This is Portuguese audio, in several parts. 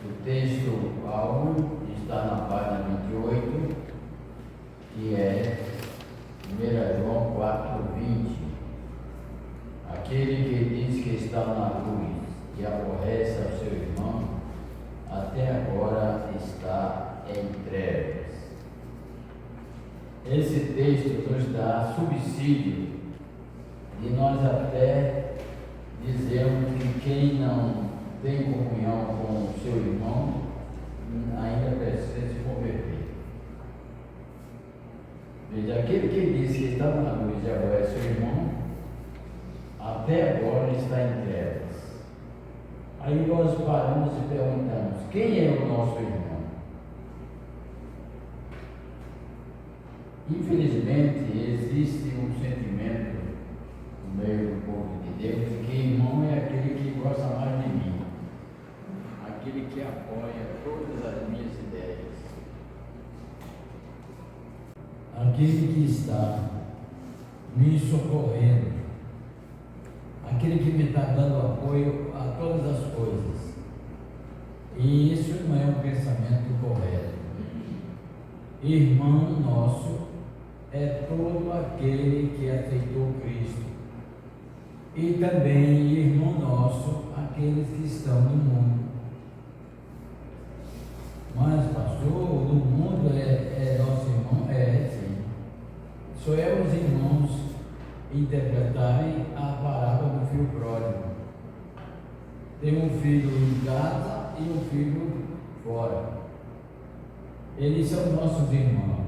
O texto Paulo está na página 28, que é 1 João 4:20. Aquele que diz que está na luz e aborrece ao seu irmão, até agora está em trevas. Esse texto nos dá subsídio de nós até dizermos que quem não tem comunhão com o seu irmão ainda precisa se converter. Veja, aquele que diz que está na luz e aborrece seu irmão, até agora está em trevas. Aí nós paramos e perguntamos: quem é o nosso irmão? Infelizmente, existe um sentimento no meio do povo de Deus que irmão é aquele que gosta mais de mim, aquele que apoia todas as minhas ideias, aquele que está me socorrendo, aquele que me está dando apoio a todas as coisas. E isso não é um pensamento correto. Irmão nosso é todo aquele que aceitou Cristo, e também irmão nosso aqueles que estão no mundo. Mas pastor, do mundo é nosso irmão? É, sim. Só é os irmãos interpretarem a parábola do filho pródigo. Tem um filho em casa e um filho fora. Eles são nossos irmãos.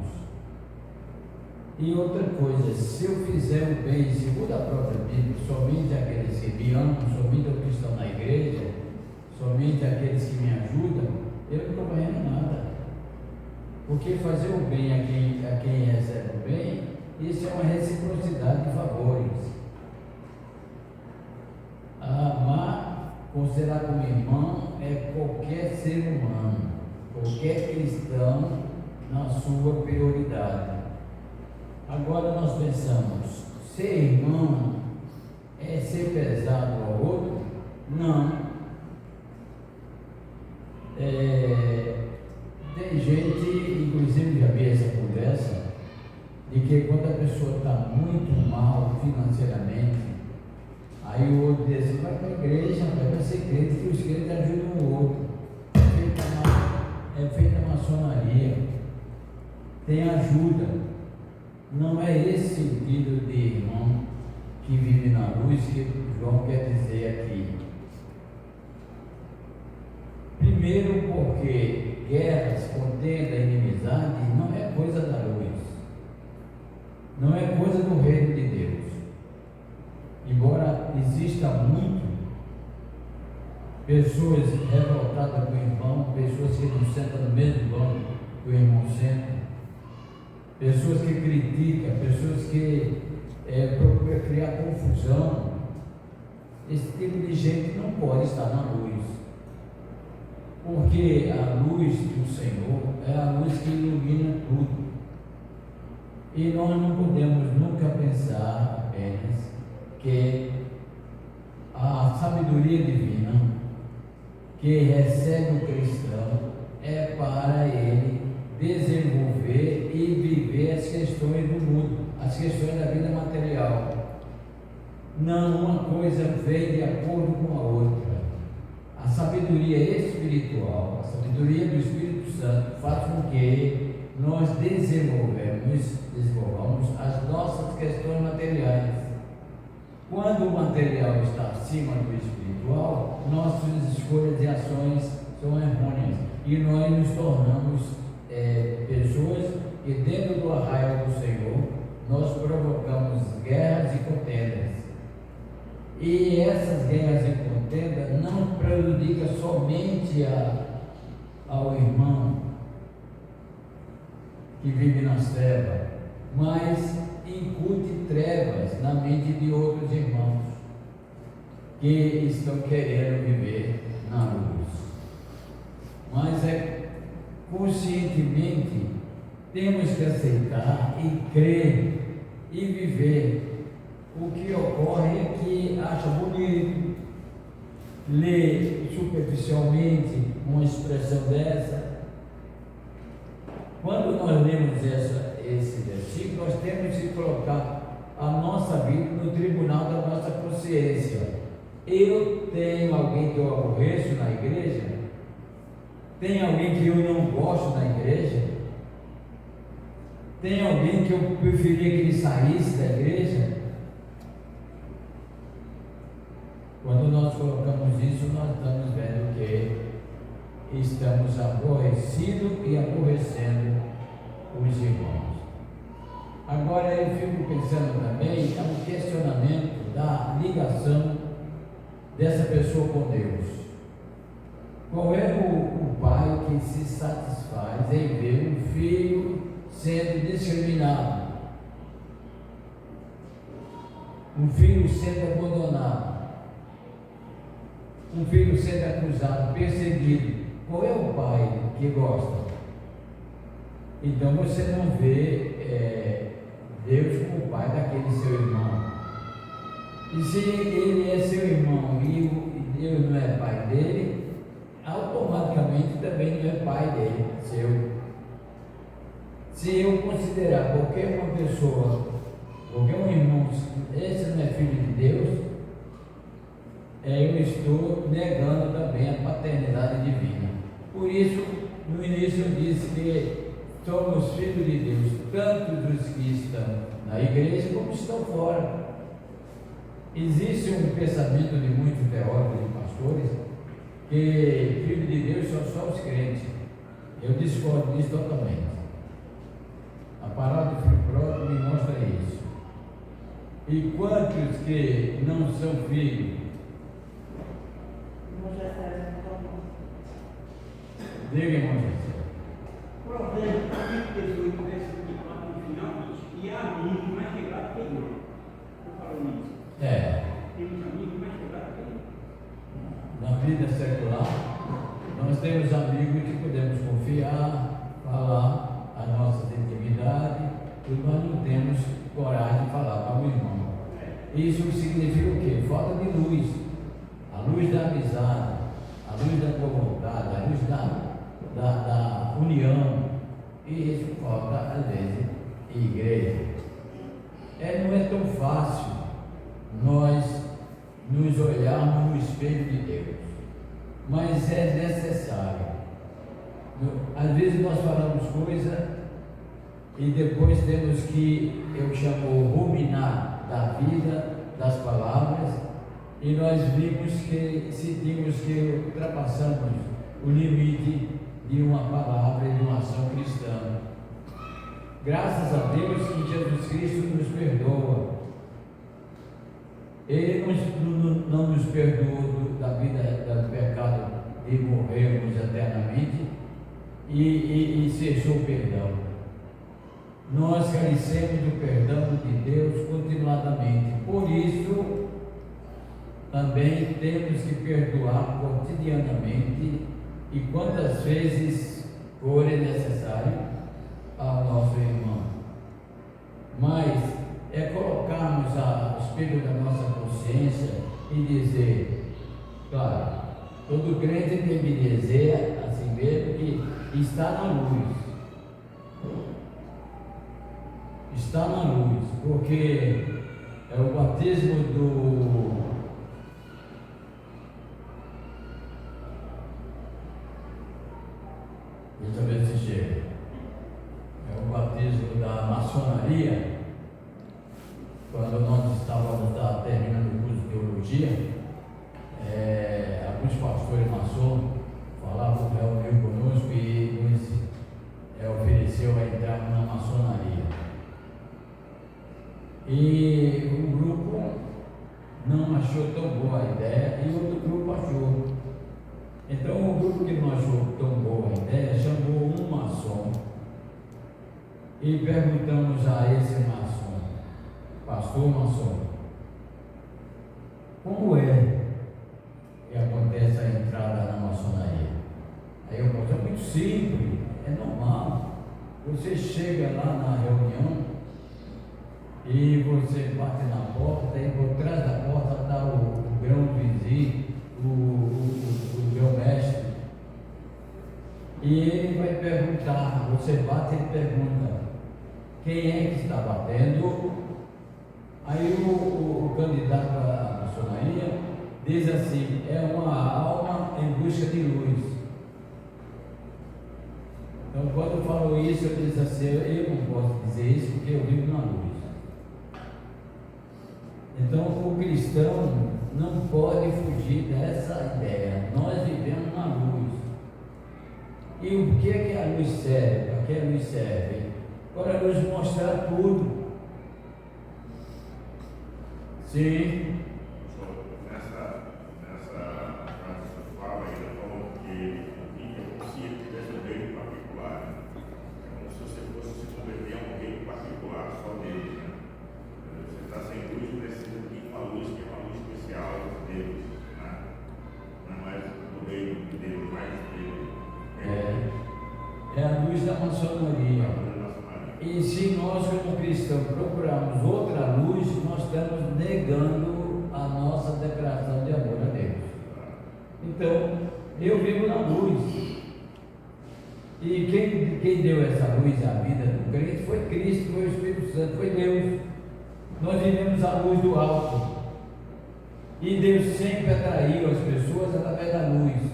E outra coisa, se eu fizer o bem segundo a própria Bíblia, somente aqueles que me amam, somente os que estão na igreja, somente aqueles que me ajudam, eu não estou ganhando nada. Porque fazer o bem a quem recebe o bem, isso é uma reciprocidade de favores. Amar, considerar como irmão, é qualquer ser humano, qualquer cristão na sua prioridade. Agora nós pensamos, ser irmão é ser pesado ao outro? Não. Tem gente, inclusive já vi essa conversa, de que quando a pessoa está muito mal financeiramente, aí o outro diz assim: vai para a igreja, vai ser crente, que os crentes ajudam o outro. É feita maçonaria, tem ajuda. Não é esse sentido de irmão que vive na luz que João quer dizer aqui. Primeiro, porque guerras, contenda, inimizade não é coisa da luz, não é coisa do reino de Deus. Embora exista muito pessoas revoltadas com o irmão, pessoas que não sentam no mesmo banco que o irmão senta, pessoas que criticam, pessoas que procuram criar confusão. Esse tipo de gente não pode estar na luz, porque a luz do Senhor é a luz que ilumina tudo, e nós não podemos nunca pensar apenas que a sabedoria divina que recebe o cristão é para ele desenvolver e viver as questões do mundo, as questões da vida material. Não, uma coisa vem de acordo com a outra. A sabedoria espiritual, a sabedoria do Espírito Santo faz com que nós desenvolvamos as nossas questões materiais. Quando o material está acima do espiritual, nossas escolhas e ações são errôneas e nós nos tornamos pessoas que dentro do arraial do Senhor nós provocamos guerras e contendas. E essas guerras e contendas não prejudicam somente ao irmão que vive nas trevas, mas incute trevas na mente de outros irmãos que estão querendo viver na luz. Mas conscientemente temos que aceitar e crer e viver. O que ocorre é que acha bonito, lê superficialmente, uma expressão dessa. Quando nós lemos esse versículo, nós temos que colocar a nossa vida no tribunal da nossa consciência. Eu tenho alguém que eu aborreço na igreja? Tem alguém que eu não gosto na igreja? Tem alguém que eu preferia que ele saísse da igreja? Quando nós colocamos isso, nós estamos vendo que estamos aborrecidos e aborrecendo os irmãos. Agora eu fico pensando também, é um questionamento da ligação dessa pessoa com Deus. Qual é o pai que se satisfaz em ver um filho sendo discriminado, um filho sendo abandonado, um filho sendo acusado, perseguido? Qual é o pai que gosta? Então você não vê Deus como o pai daquele seu irmão. E se ele é seu irmão e Deus não é pai dele, automaticamente também não é pai dele, seu. Se eu considerar qualquer uma pessoa, qualquer um irmão, esse não é filho de Deus, eu estou negando também a paternidade divina. Por isso, no início eu disse que somos filhos de Deus, tanto dos que estão na igreja como estão fora. Existe um pensamento de muitos teólogos e pastores que filho de Deus são só os crentes. Eu discordo disso totalmente. A palavra de filho próprio me mostra isso. E quantos que não são filhos? Diga, irmão Jesus. Provérbios, capítulo 18, versículo 4 no final, diz: e há amigo mais chegado que irmão. Eu falo nisso. Temos amigos mais chegados que irmão. Na vida secular, nós temos amigos que podemos confiar, falar as nossas intimidades, e nós não temos coragem de falar para o irmão. Isso significa o quê? Falta de luz. A luz da amizade, a luz da boa vontade, a luz da união. E isso falta às vezes em igreja. Não é tão fácil nós nos olharmos no espelho de Deus, mas é necessário. Às vezes nós falamos coisas e depois temos que, eu chamo, ruminar da vida, das palavras, e nós vimos que sentimos que ultrapassamos o limite de uma palavra e de uma ação cristã. Graças a Deus que Jesus Cristo nos perdoa. Ele não nos perdoou da vida do pecado de morrermos eternamente e cessou o perdão. Nós carecemos do perdão de Deus continuadamente. Por isso, também temos que perdoar cotidianamente e quantas vezes for necessário ao nosso irmão. Mas é colocarmos ao espelho da nossa consciência e dizer, claro, todo crente tem que dizer a si mesmo que está na luz. Está na luz, porque é o batismo do... Deixa eu ver se chega. É o batismo da maçonaria. Quando nós estávamos terminando o curso de teologia, alguns pastores maçons falavam, reuniram conosco e nos ofereceu a entrar na maçonaria. E um grupo não achou tão boa a ideia e outro grupo achou. Então o grupo que não achou tão boa a ideia chamou um maçom e perguntamos a esse maçom, pastor maçom, como é que acontece a entrada na maçonaria? Aí eu falei, é muito simples, é normal. Você chega lá na reunião e você bate na porta e por trás da porta está o grão-vizir, o grão-mestre, E ele vai perguntar, você bate e pergunta, quem é que está batendo? Aí o candidato à maçonaria diz assim, é uma alma em busca de luz. Então quando eu falo isso, eu digo assim, eu não posso dizer isso porque eu vivo na luz. Então o cristão não pode fugir dessa ideia, nós vivemos na luz. E o que é que a luz serve? Para que a luz serve? Para nos mostrar tudo. Sim. Nessa frase que você fala, ainda falou que o conceito desse reino particular, é como se você fosse se converter a um reino particular, só Deus, né? Você está sem luz, precisa de uma luz que é uma luz especial de Deus, né? Não é mais do reino de Deus, mais Deus. É a luz da maçonaria. E se nós, como cristãos, procurarmos outra luz, nós estamos negando a nossa declaração de amor a Deus. Então, eu vivo na luz. E quem deu essa luz à vida do crente foi Cristo, foi o Espírito Santo, foi Deus. Nós vivemos a luz do alto. E Deus sempre atraiu as pessoas através da luz.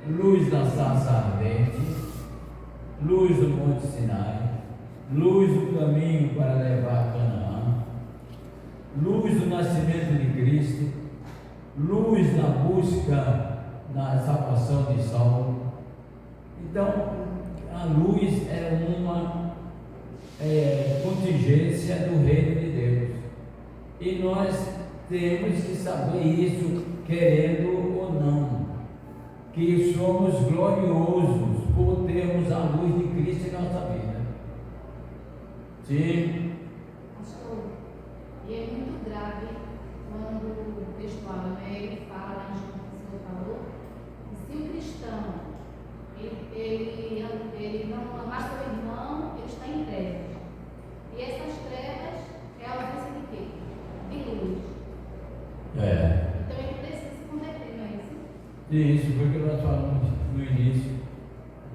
Luz da sarça ardente, luz do Monte Sinai, luz do caminho para levar a Canaã, luz do nascimento de Cristo, luz na busca na salvação de Saulo. Então, a luz é uma contingência do reino de Deus. E nós temos que saber isso, querendo ou não, que somos gloriosos por termos a luz de Cristo em nossa vida. Sim. Pastor, e é muito grave quando o texto fala, né? Ele fala lá em João, que o senhor falou, que se o cristão ele não amar seu irmão, ele está em trevas. E essas trevas é a ausência de quê? De luz. Então ele precisa se converter, não é isso? Isso, porque nós falamos no início,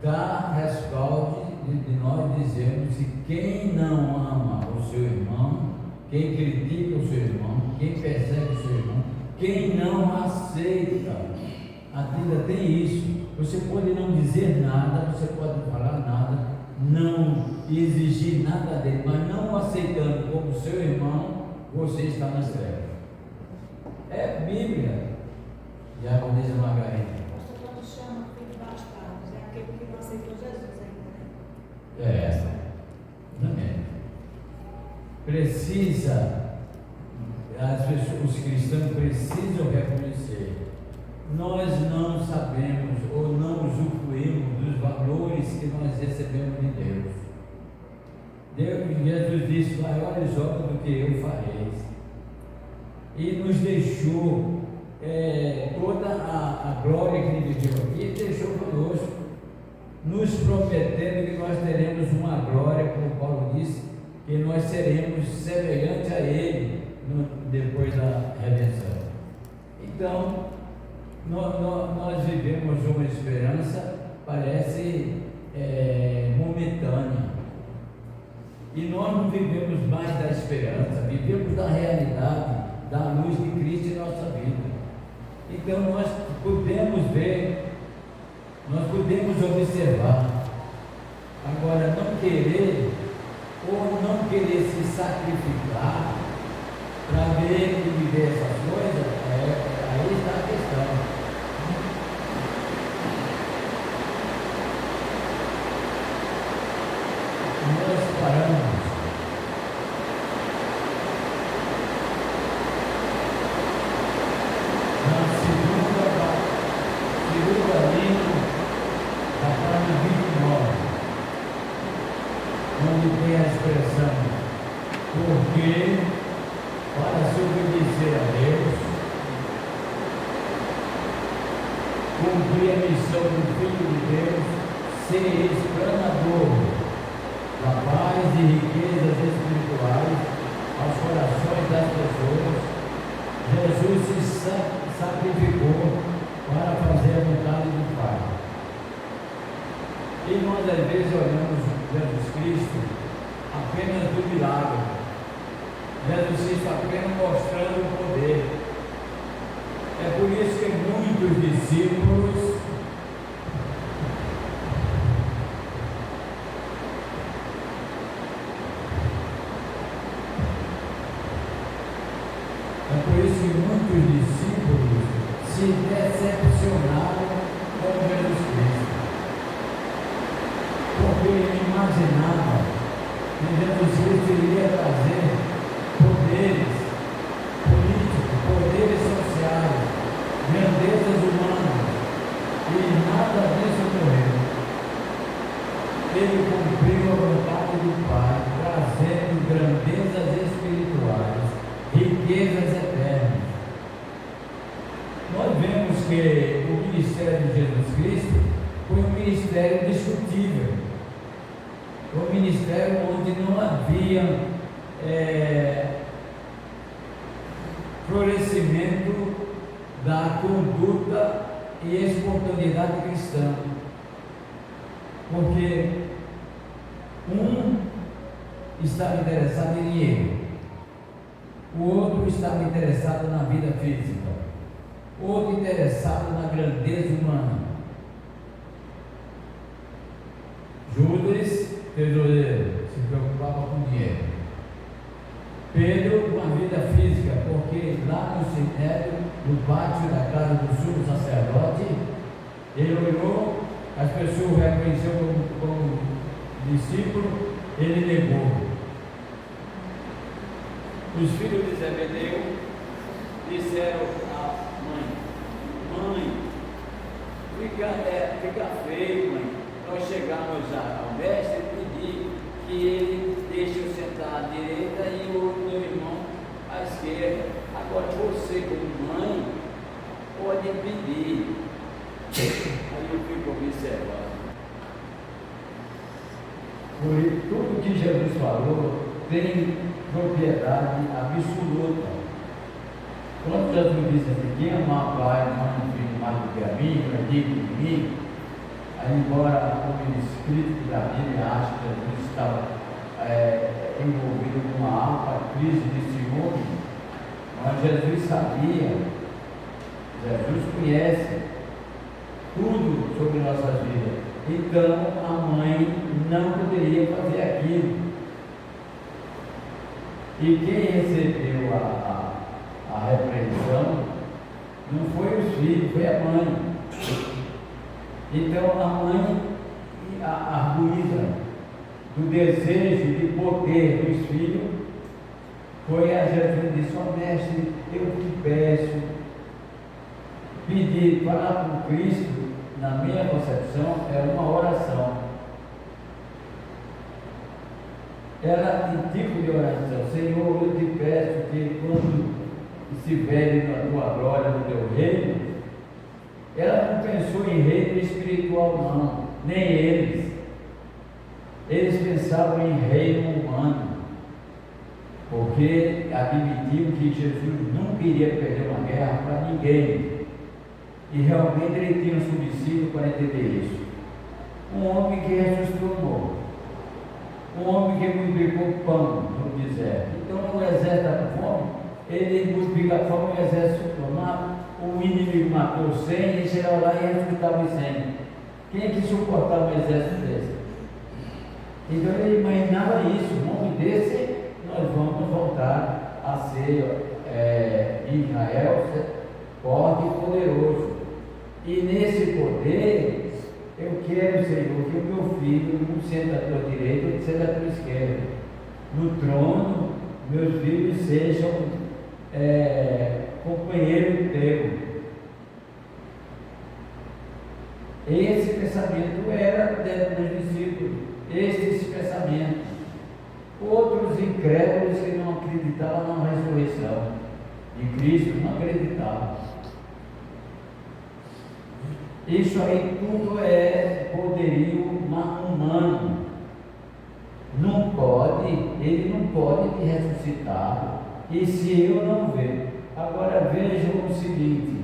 dá respaldo de nós dizermos que quem não ama o seu irmão, quem critica o seu irmão, quem persegue o seu irmão, quem não aceita, a Bíblia tem isso. Você pode não dizer nada, você pode falar nada, não exigir nada dele, mas não aceitando como seu irmão, você está nas trevas. É Bíblia. Já como diz a Margarida. Pastor, quando chama filhos bastardos, é aquele que não aceitou Jesus ainda, né? É essa. Também. Precisa, as pessoas, os cristãos precisam reconhecer. Nós não sabemos ou não usufruímos dos valores que nós recebemos de Deus. Jesus disse, maiores obras do que eu farei. E nos deixou toda a glória que ele viveu aqui, ele deixou conosco, nos prometendo que nós teremos uma glória, como Paulo disse, que nós seremos semelhantes a ele depois da redenção. Então, nós vivemos uma esperança, parece momentânea, e nós não vivemos mais da esperança, vivemos da realidade, da luz de Cristo em nossa vida. Então nós podemos ver, nós podemos observar. Agora, não querer ou não querer se sacrificar para ver e viver essas coisas, aí está a questão. Nós paramos. Onde tem a expressão, porque para se obedecer a Deus, cumprir a missão do Filho de Deus, ser explanador da paz e riquezas espirituais aos corações das pessoas, Jesus se sacrificou para fazer a vontade do Pai. às vezes olhamos Jesus Cristo apenas do milagre, Jesus Cristo apenas mostrando o poder. É por isso que muitos discípulos se decepcionaram com Jesus Cristo, porque ele imaginava que Jesus Cristo iria trazer poderes políticos, poderes sociais, grandezas humanas, e nada disso ocorreu. Ele cumpriu a vontade do Pai, trazendo grandezas espirituais, riquezas eternas. Nós vemos que o ministério de Jesus Cristo foi um ministério discutível, um ministério onde não havia florescimento da conduta e espontaneidade cristã, porque um estava interessado em dinheiro, o outro estava interessado na vida física, outro interessado na grandeza humana. Judas, tesoureiro, se preocupava com dinheiro. Pedro, com a vida física, porque lá no cemitério, no pátio da casa do sumo sacerdote, ele olhou, as pessoas o reconheceram como discípulo, ele negou. Os filhos de Zebedeu disseram à mãe, fica feio, mãe, nós chegamos ao mestre e pedir que ele deixe eu sentar à direita e o meu irmão à esquerda. Agora você, como mãe, pode pedir. Aí eu fico observando. Por isso, tudo que Jesus falou tem propriedade absoluta. Quando Jesus disse assim, quem amar pai, mãe, filho mais do que a mim, não é digno de mim, aí embora como escrito da Bíblia acha que Jesus estava envolvido com uma alta crise de ciúme, mas Jesus sabia, Jesus conhece tudo sobre nossas vidas, então a mãe não poderia fazer aquilo. E quem recebeu a repreensão não foi os filhos, foi a mãe. Então a mãe arguiza do desejo de poder dos filhos, foi a Jesus e disse, ó mestre, eu te peço, pedir, falar com Cristo, na minha concepção, é uma oração. Ela tem tipo de oração, Senhor, eu te peço que quando estiverem na tua glória, no teu reino, ela não pensou em reino espiritual não, nem eles pensavam em reino humano, porque admitiam que Jesus nunca iria perder uma guerra para ninguém, e realmente ele tinha um subsídio para entender isso. Um homem que ressuscitou morto, um homem que multiplicou o pão no deserto. Então o exército está com fome, ele multiplica a fome, o exército tomava, o inimigo matou 100 e chegava lá e ressuscitava os 100. Quem é que suportava um exército desse? Então ele imaginava isso, um homem desse, nós vamos voltar a ser Israel forte e poderoso. E nesse poder, eu quero, Senhor, que o meu filho não senta à tua direita, ele senta à tua esquerda. No trono, meus filhos sejam companheiro teu. Esse pensamento era dentro dos discípulos, esses pensamentos. Outros incrédulos que não acreditavam na ressurreição de Cristo, não acreditavam. Isso aí tudo é poderio humano. Não pode, ele não pode te ressuscitar, e se eu não ver. Agora vejam o seguinte,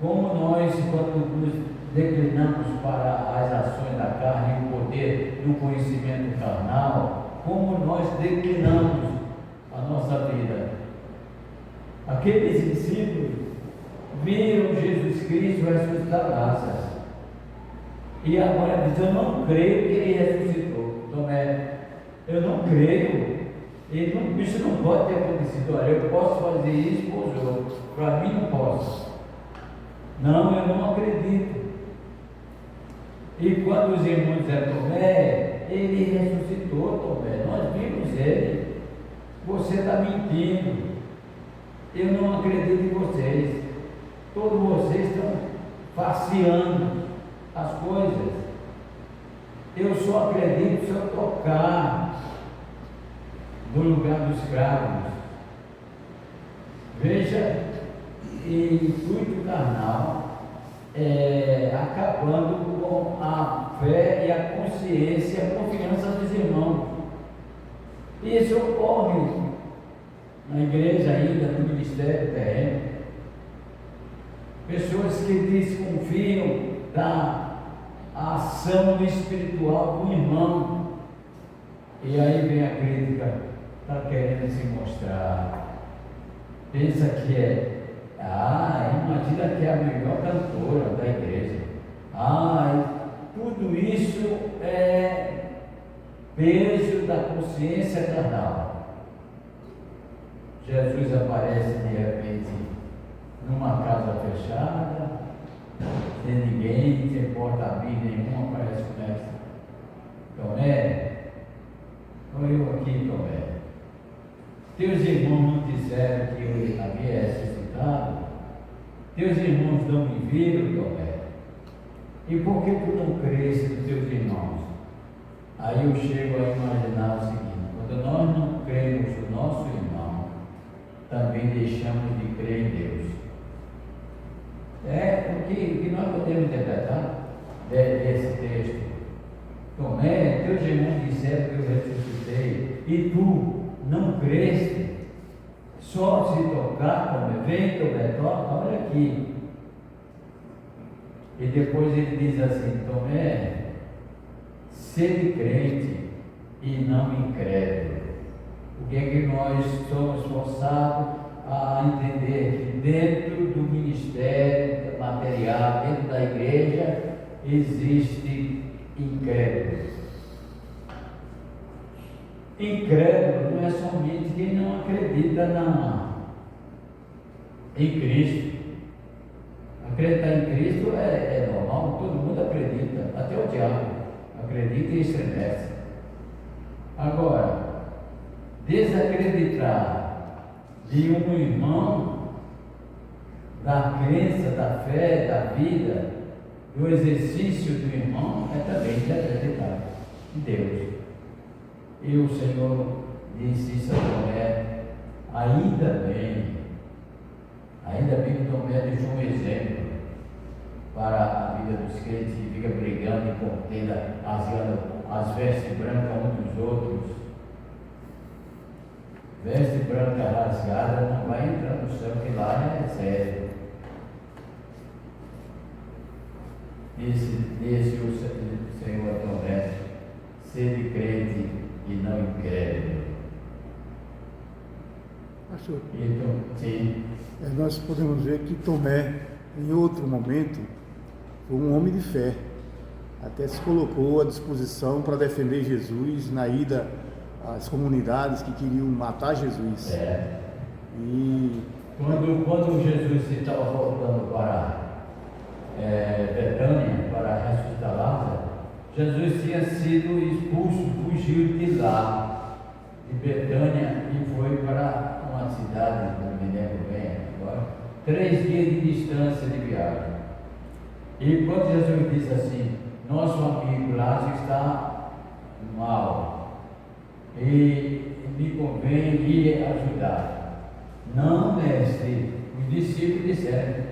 como nós, quando nos declinamos para as ações da carne e o poder porque no conhecimento carnal, como nós declinamos a nossa vida. Aqueles discípulos viram Jesus Cristo ressuscitar Lázaro. E agora diz: eu não creio que ele ressuscitou. Tomé, eu não creio. Isso não pode ter acontecido. Olha, eu posso fazer isso por outros, para mim não posso. Não, eu não acredito. E quando os irmãos disseram: Tomé, ele ressuscitou, Tomé, nós vimos ele. Você está mentindo. Eu não acredito em vocês. Todos vocês estão faceando as coisas. Eu só acredito se eu tocar no lugar dos cravos. Veja, intuito carnal acabando com a fé e a consciência, a confiança dos irmãos. Isso ocorre na igreja ainda, no ministério terreno. Pessoas que desconfiam da ação espiritual do irmão. E aí vem a crítica, está querendo se mostrar. Pensa que imagina que é a melhor cantora da igreja. Tudo isso é peso da consciência carnal. Jesus aparece de repente numa casa fechada, sem ninguém, sem porta-vida nenhuma, aparece o mestre. Tomé, olha eu aqui, Tomé. Teus irmãos não disseram que eu havia ressuscitado? Teus irmãos não me viram, Tomé? E por que tu não crês nos teus irmãos? Aí eu chego a imaginar o seguinte: quando nós não cremos no nosso irmão, também deixamos de crer em Deus. O que nós podemos interpretar desse texto. Tomé, teus irmãos disseram que eu ressuscitei, e tu não creste? Só se tocar, Tomé, vem, Tomé, toca, olha aqui. E depois ele diz assim: Tomé, sede crente e não incrédulo. O que é que nós somos forçados a entender? Que dentro do ministério material, dentro da igreja, existe incrédulo. Incrédulo não é somente quem não acredita em Cristo. Acreditar em Cristo é normal, todo mundo acredita, até o diabo acredita e estremece. Agora, desacreditar de um irmão, da crença, da fé, da vida, do exercício do irmão, é também desacreditar em Deus. E o Senhor disse isso a Tomé: ainda bem que Tomé deixou um exemplo para a vida dos crentes, que fica brigando e contenda, rasgando as vestes brancas uns dos outros. Veste branca rasgada não vai entrar no céu, que lá é sério. Disse o Senhor a Tomé: sede crente e não incrédulo. Pastor, Então, sim. nós podemos ver que Tomé, em outro momento, foi um homem de fé. Até se colocou à disposição para defender Jesus na ida às comunidades que queriam matar Jesus. E quando Jesus estava voltando para Betânia, para ressuscitar Lázaro, Jesus tinha sido expulso, fugiu de lá, de Betânia, e foi para uma cidade, não me lembro bem agora, 3 dias de distância de viagem. E quando Jesus disse assim: nosso amigo Lázaro está mal, e me convém ir ajudar. Não, mestre, os discípulos disseram: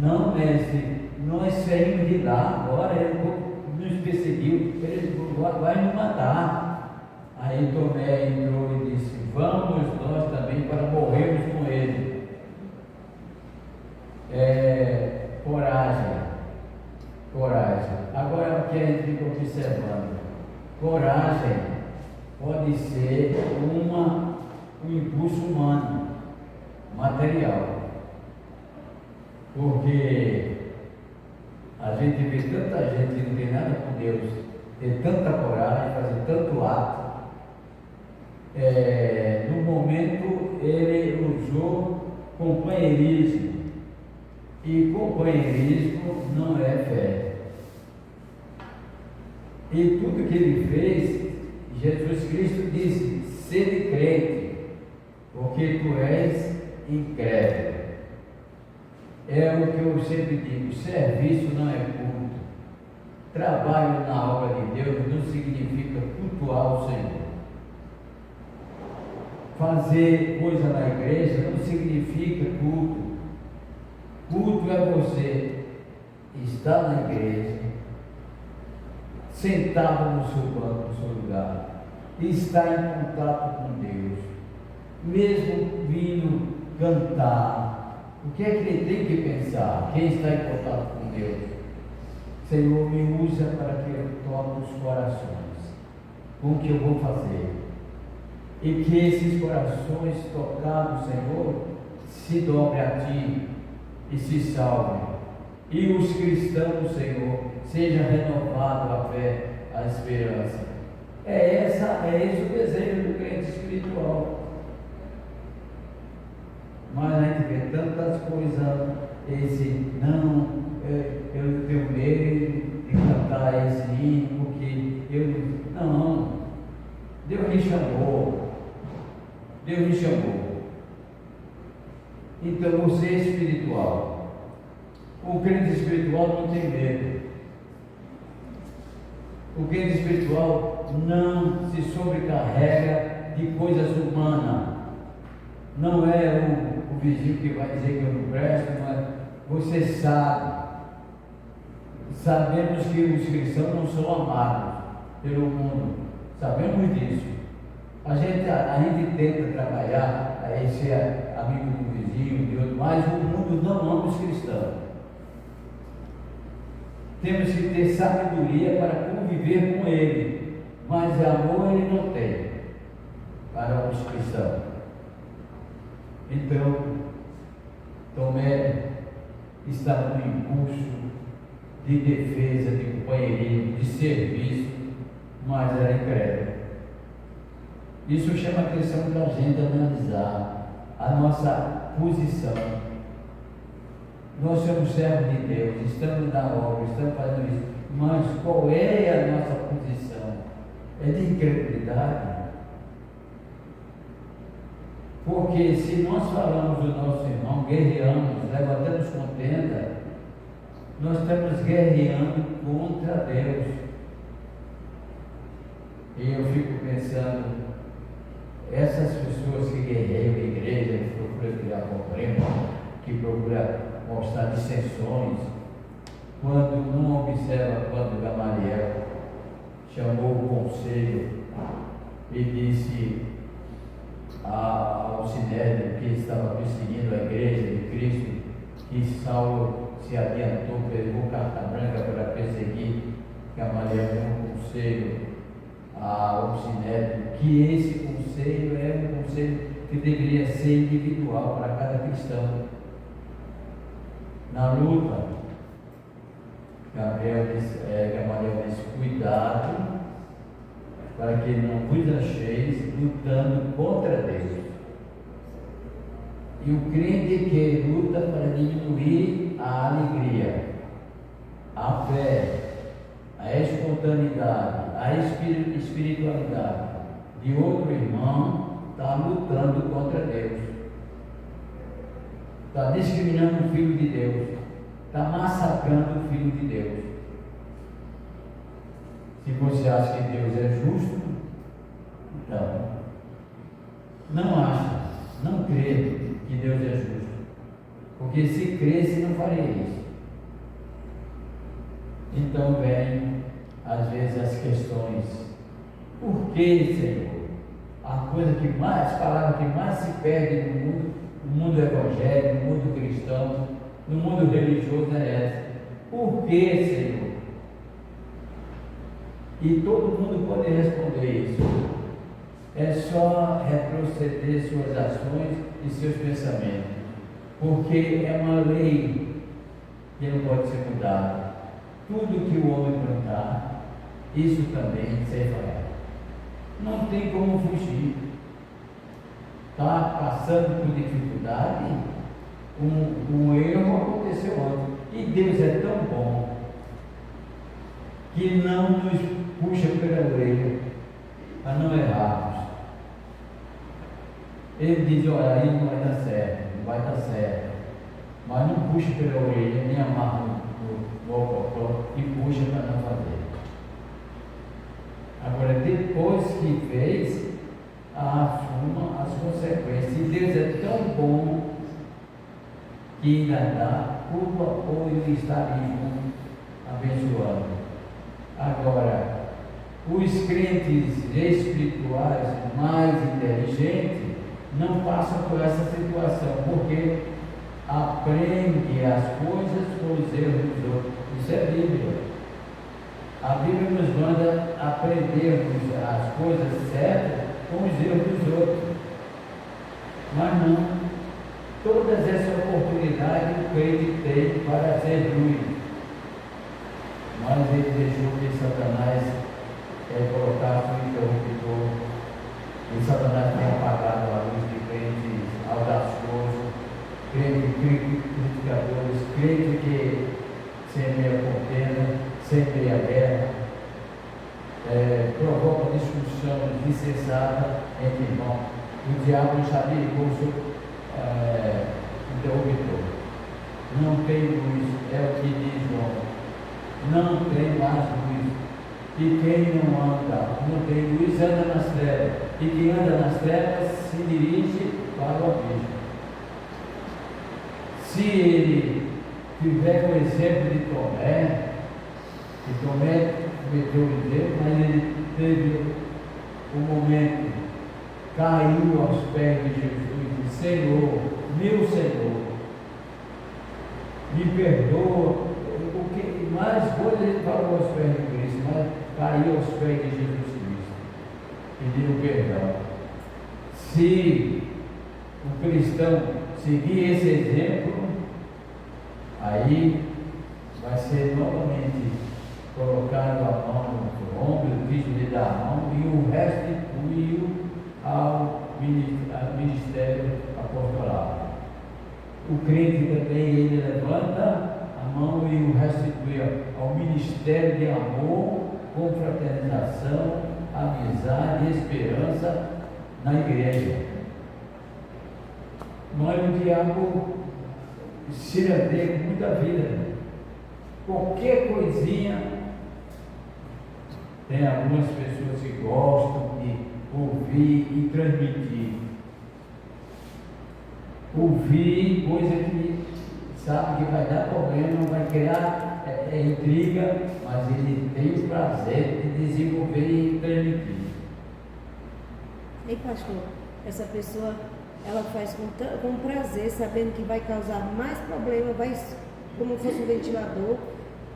não, mestre, nós saímos de lá agora, ele nos perseguiu, ele vai nos matar. Aí Tomé entrou e disse: vamos nós também para morrermos com ele. Coragem. Agora o que a gente fica observando? Coragem pode ser um impulso humano, material. Porque a gente vê tanta gente que não tem nada com Deus, ter tanta coragem, fazer tanto ato. No momento ele usou companheirismo, e companheirismo não é fé. E tudo que ele fez, Jesus Cristo disse: sede crente, porque tu és incrédulo. É o que eu sempre digo: serviço não é culto. Trabalho na obra de Deus não significa cultuar o Senhor. Fazer coisa na igreja não significa culto. Culto é você estar na igreja, sentado no seu banco, no seu lugar, estar em contato com Deus, mesmo vindo cantar. O que é que ele tem que pensar? Quem está em contato com Deus? Senhor, me usa para que eu toque os corações. Com o que eu vou fazer? E que esses corações tocados, Senhor, se dobrem a Ti e se salvem. E os cristãos, Senhor, seja renovado a fé, a esperança. É esse o desejo do crente espiritual. Mas a gente vê tantas coisas, eu tenho medo de cantar esse hino, porque não, Deus me chamou. Então você é espiritual. O crente espiritual não tem medo. O crente espiritual não se sobrecarrega de coisas humanas. Não é o vizinho que vai dizer que eu não presto, mas você sabe. Sabemos que os cristãos não são amados pelo mundo. Sabemos disso. A gente tenta trabalhar, ser amigo do vizinho, de outro, mas o mundo não ama os cristãos. Temos que ter sabedoria para conviver com ele, mas amor ele não tem para os cristãos. Então, Tomé estava no impulso de defesa, de companheirismo, de serviço, mas era incrédulo. Isso chama a atenção para a gente analisar a nossa posição. Nós somos servos de Deus, estamos na obra, estamos fazendo isso, mas qual é a nossa posição? É de incredulidade? Porque se nós falamos do nosso irmão, guerreamos, levantamos contenda, nós estamos guerreando contra Deus. E eu fico pensando, essas pessoas que guerreiam a igreja, que procuram criar problema, que procuram mostrar dissensões, quando não observa quando Gamaliel chamou o conselho e disse ao Sinédrio que estava perseguindo a igreja de Cristo, que Saulo se adiantou, pegou carta branca para perseguir, Gamaliel deu um conselho ao Sinédrio, que esse conselho é um conselho que deveria ser individual para cada cristão. Na luta, Gamaliel disse: cuidado para que não vos acheis lutando contra Deus. E o crente que luta para diminuir a alegria, a fé, a espontaneidade, a espiritualidade de outro irmão, está lutando contra Deus, está discriminando o Filho de Deus, está massacrando o Filho de Deus. Se você acha que Deus é justo, então não acha, não crê que Deus é justo, porque se cresce não faria isso. Então vem às vezes as questões: por que, Senhor? As palavras que mais se perdem no mundo evangélico, no mundo cristão, no mundo religioso é essa: por que, Senhor? E todo mundo pode responder isso. É só retroceder suas ações e seus pensamentos, porque é uma lei que não pode ser mudada. Tudo que o homem plantar, isso também será. Não tem como fugir. Está passando por dificuldade, um erro aconteceu ontem. E Deus é tão bom que não nos puxa pela orelha para não errarmos. Ele diz: olha, aí não vai dar certo, não vai dar certo. Mas não puxa pela orelha, nem amarra no ocotó e puxa para não fazer. Agora, depois que fez, assuma as consequências. E Deus é tão bom que ainda dá o apoio e está ali abençoando. Agora, os crentes espirituais mais inteligentes não passam por essa situação, porque aprende as coisas com os erros dos outros. Isso é Bíblia. A Bíblia nos manda aprendermos as coisas certas com os erros dos outros. Mas não, todas essas oportunidades o crente tem para ser juiz. Mas ele deixou que Satanás colocasse o interruptor. E Satanás tem apagado a luz de crentes audaciosos, crentes criticadores, crentes que semeia contenda, semeia guerra, provoca discussão insensata entre irmãos. O diabo já ligou o interruptor. Não tem luz, é o que diz João. Não tem mais luz. E quem não tem luz, anda nas trevas. E quem anda nas trevas se dirige para o abismo. Se ele tiver o exemplo de Tomé, que Tomé cometeu o erro, mas ele teve um momento, caiu aos pés de Jesus e disse: Senhor, meu Senhor, me perdoa. O que mais coisa ele falou aos pés de Cristo, mas caiu aos pés de Jesus Cristo, pedindo perdão. Se o cristão seguir esse exemplo, aí vai ser novamente colocado a mão no ombro, Cristo lhe dá a mão e o restituiu ao ministério apostolário. O crente também, ele levanta a mão e o restitui ao ministério de amor, confraternização, amizade e esperança na igreja. Mas o diabo se adeia com muita vida. Qualquer coisinha, tem algumas pessoas que gostam de ouvir e transmitir. Ouvir coisa que sabe que vai dar problema, vai criar intriga, mas ele tem o prazer de desenvolver e transmitir. Ei, pastor, essa pessoa, ela faz com prazer, sabendo que vai causar mais problema, vai como se fosse um ventilador,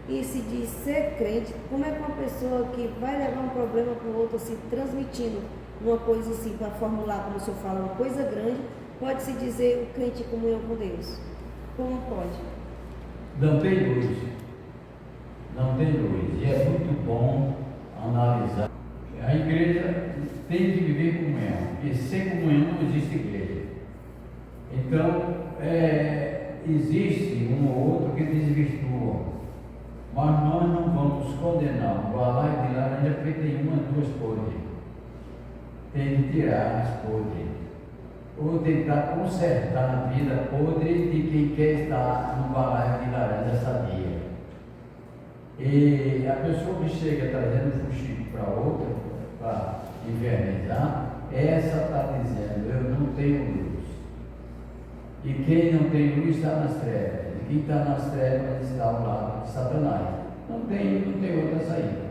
e se diz ser crente. Como é que uma pessoa que vai levar um problema para o outro, assim, transmitindo uma coisa assim, para formular, como o senhor fala, uma coisa grande, pode se dizer o crente em comunhão com Deus? Como pode? Não tem luz. Não tem luz. E é muito bom analisar. A igreja tem que viver comunhão. E sem comunhão não existe igreja. Então, existe um ou outro que desvirtua. Mas nós não vamos condenar o balaio de laranja porque tem uma, duas podres. Tem que tirar as podres. Ou tentar consertar a vida podre de quem quer estar no balaio de laranja sadia. E a pessoa que chega trazendo um fuxico para outra, para invernizar, essa está dizendo: eu não tenho luz. E quem não tem luz está nas trevas. E quem está nas trevas está ao lado de Satanás. Não tem outra saída.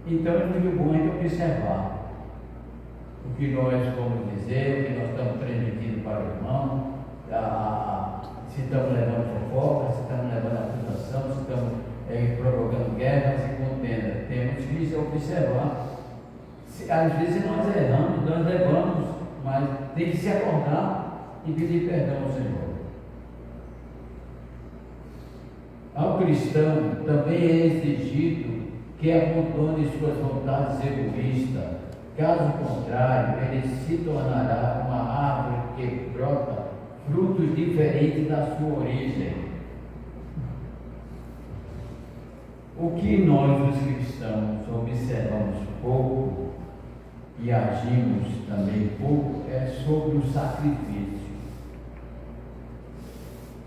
Então é muito bom a gente observar o que nós vamos dizer, o que nós estamos transmitindo para o irmão, se estamos levando fofoca, se estamos levando acusação, se estamos provocando guerras e contendas. Temos que observar. Às vezes nós erramos, nós levamos, mas tem que se acordar e pedir perdão ao Senhor. Ao cristão também é exigido que abandone suas vontades egoístas. Caso contrário, ele se tornará uma árvore que brota frutos diferentes da sua origem. O que nós, os cristãos, observamos pouco e agimos também pouco é sobre o sacrifício.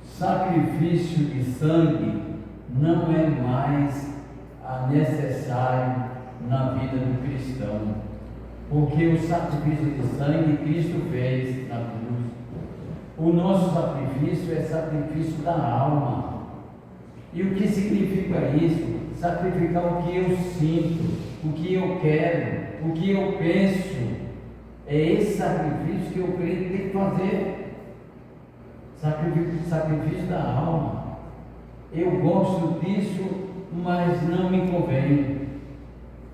Sacrifício de sangue não é mais necessário na vida do cristão, porque o sacrifício de sangue Cristo fez na cruz. O nosso sacrifício é sacrifício da alma. E o que significa isso? Sacrificar o que eu sinto, o que eu quero, o que eu penso. É esse sacrifício que eu creio que tem que fazer. Sacrifício da alma. Eu gosto disso, mas não me convém.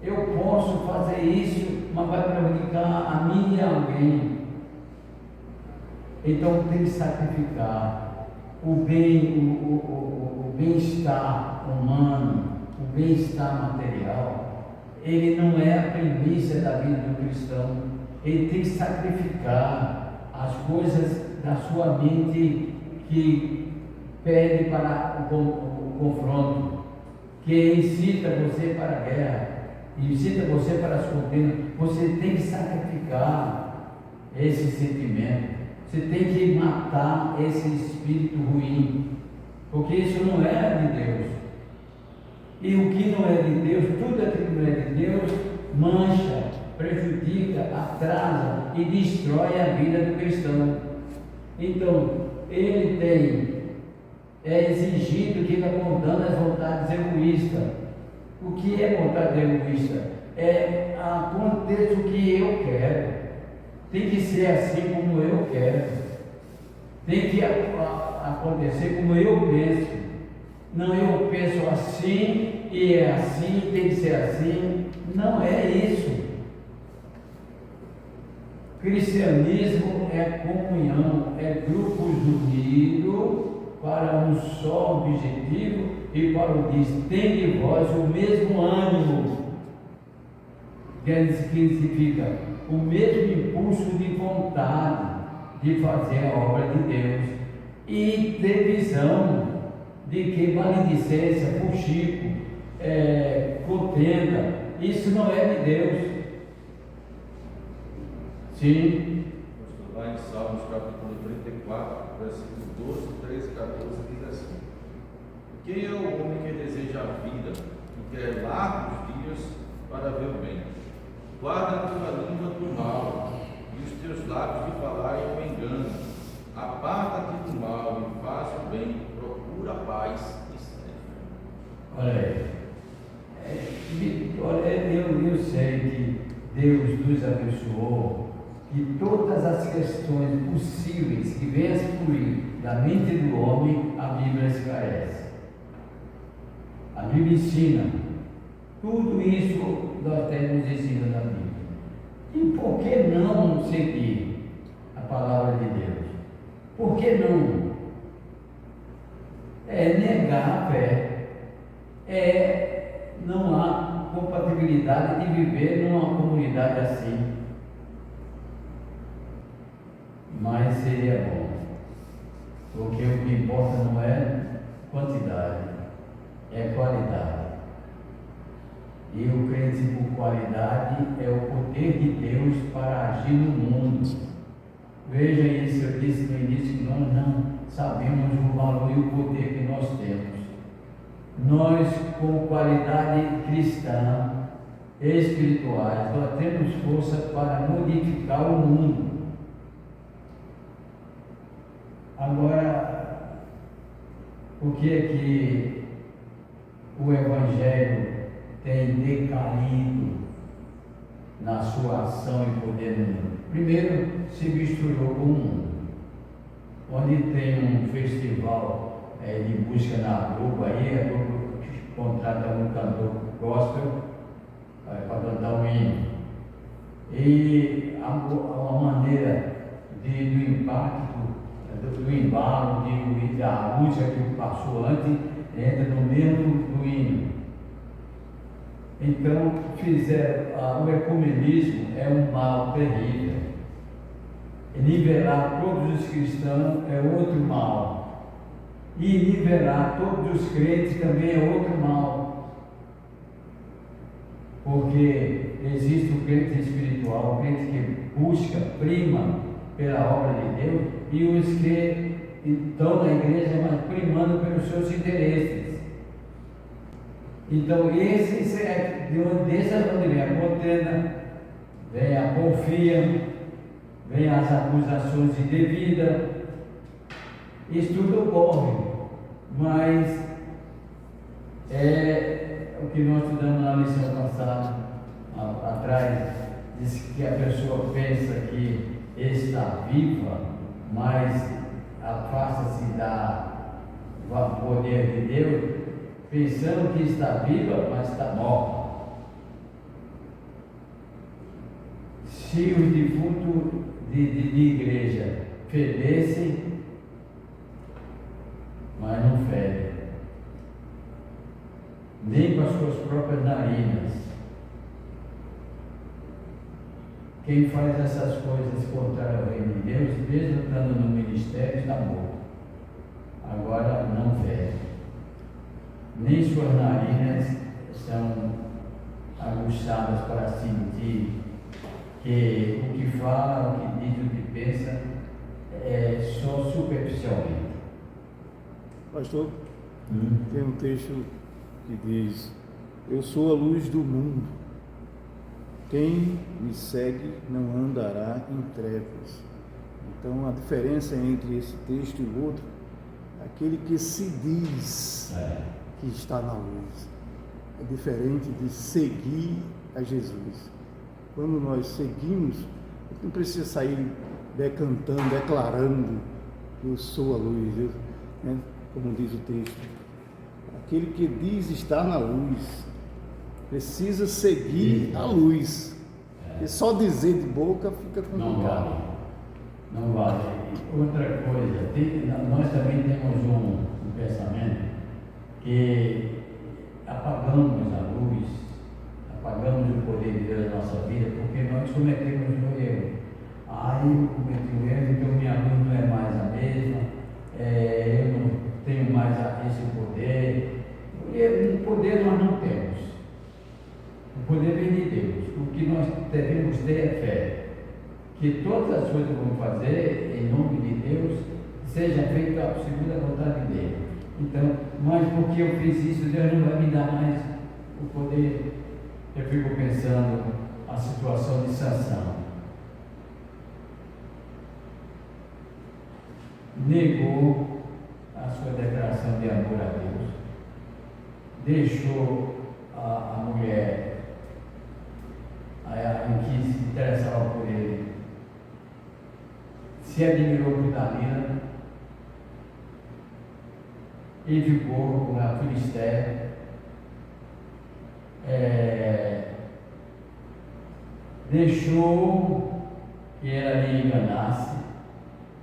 Eu posso fazer isso, mas vai prejudicar a mim e a alguém. Então tem que sacrificar o bem-estar humano, o bem-estar material. Ele não é a primícia da vida do cristão. Ele tem que sacrificar as coisas da sua mente que pede para o confronto, que incita você para a guerra, incita você para as contendas. Você tem que sacrificar esse sentimento. Você tem que matar esse espírito ruim, porque isso não é de Deus. E o que não é de Deus, tudo aquilo que não é de Deus, mancha, prejudica, atrasa e destrói a vida do cristão. Então, é exigido que ele abandone as vontades egoístas. O que é vontade egoísta? É aconteça o que eu quero. Tem que ser assim como eu quero. Tem que acontecer como eu penso. Não, eu penso assim e é assim, tem que ser assim. Não é isso. Cristianismo é comunhão, é grupos unidos para um só objetivo e para o diz, tem de vós o mesmo ânimo, que significa o mesmo impulso de vontade de fazer a obra de Deus e ter visão de que maledicência, fuxico, contenda, isso não é de Deus. Sim. Lá em Salmos capítulo 34, versículos 12, 13 e 14 diz assim: quem é o homem que deseja a vida e quer largos dias para ver o bem? Guarda a tua língua do mal e os teus lábios de falarem o engano. Aparta-te do mal e faz o bem, procura a paz e segue. Olha aí, eu sei que Deus nos abençoou e todas as questões possíveis que venham a fluir da mente do homem, a Bíblia esclarece. A Bíblia ensina. Tudo isso nós temos ensinado na Bíblia. E por que não seguir a palavra de Deus? Por que não? É negar a fé. Não há compatibilidade de viver numa comunidade assim. Mas seria bom, porque o que importa não é quantidade, é qualidade. E o crente por qualidade é o poder de Deus para agir no mundo. Veja isso, eu disse no início que nós não sabemos o valor e o poder que nós temos. Nós, com qualidade cristã, espirituais, nós temos força para modificar o mundo. Agora, o que é que o Evangelho tem decaído na sua ação e poder no mundo? Primeiro, se misturou com o mundo. Onde tem um festival de música na Globo, aí a Globo contrata um cantor gospel para uma maneira do impacto, do embalo, da música que passou antes, entra no mesmo do hino. Então, o ecumenismo é um mal terrível. Nivelar todos os cristãos é outro mal. E nivelar todos os crentes também é outro mal. Porque existe o crente espiritual, o crente que busca, prima pela obra de Deus, e os que estão na igreja, mas primando pelos seus interesses. Então, esse é de onde vem a contenda, vem a porfia, vem as acusações indevidas. Isso tudo ocorre, mas é o que nós estudamos na lição passada, atrás, diz que a pessoa pensa que está viva, mas afasta-se do poder de Deus, pensando que está viva, mas está morta. Se os defuntos de igreja fedessem, mas não fedem, nem com as suas próprias narinas. Quem faz essas coisas contra o reino de Deus, mesmo estando no ministério, está morto. Agora não fede. Nem suas narinas são aguçadas para sentir que o que fala, o que diz, o que pensa é só superficialmente. Pastor, tem um texto que diz: eu sou a luz do mundo, quem me segue não andará em trevas. Então a diferença entre esse texto e o outro, aquele que se diz que está na luz, é diferente de seguir a Jesus. Quando nós seguimos, não precisa sair decantando, declarando eu sou a luz, né? Como diz o texto. Aquele que diz estar na luz precisa seguir a luz. E só dizer de boca fica complicado. Não vale. Outra coisa, nós também temos um pensamento que apagamos a luz, apagamos o poder de Deus na nossa vida, porque nós cometemos um erro. Eu cometi um erro, então minha luz não é mais a mesma, eu não tenho mais esse poder. O poder nós não temos. O poder vem de Deus. O que nós devemos ter é fé. Que todas as coisas que vamos fazer em nome de Deus seja feita segundo a vontade dele. Então, mas porque eu fiz isso, Deus não vai me dar mais o poder. Eu fico pensando a situação de Sansão. Negou a sua declaração de amor a Deus. Deixou a mulher em que se interessava por ele, se admirou por Dalila e ficou com a Filistéia, deixou que ela lhe enganasse,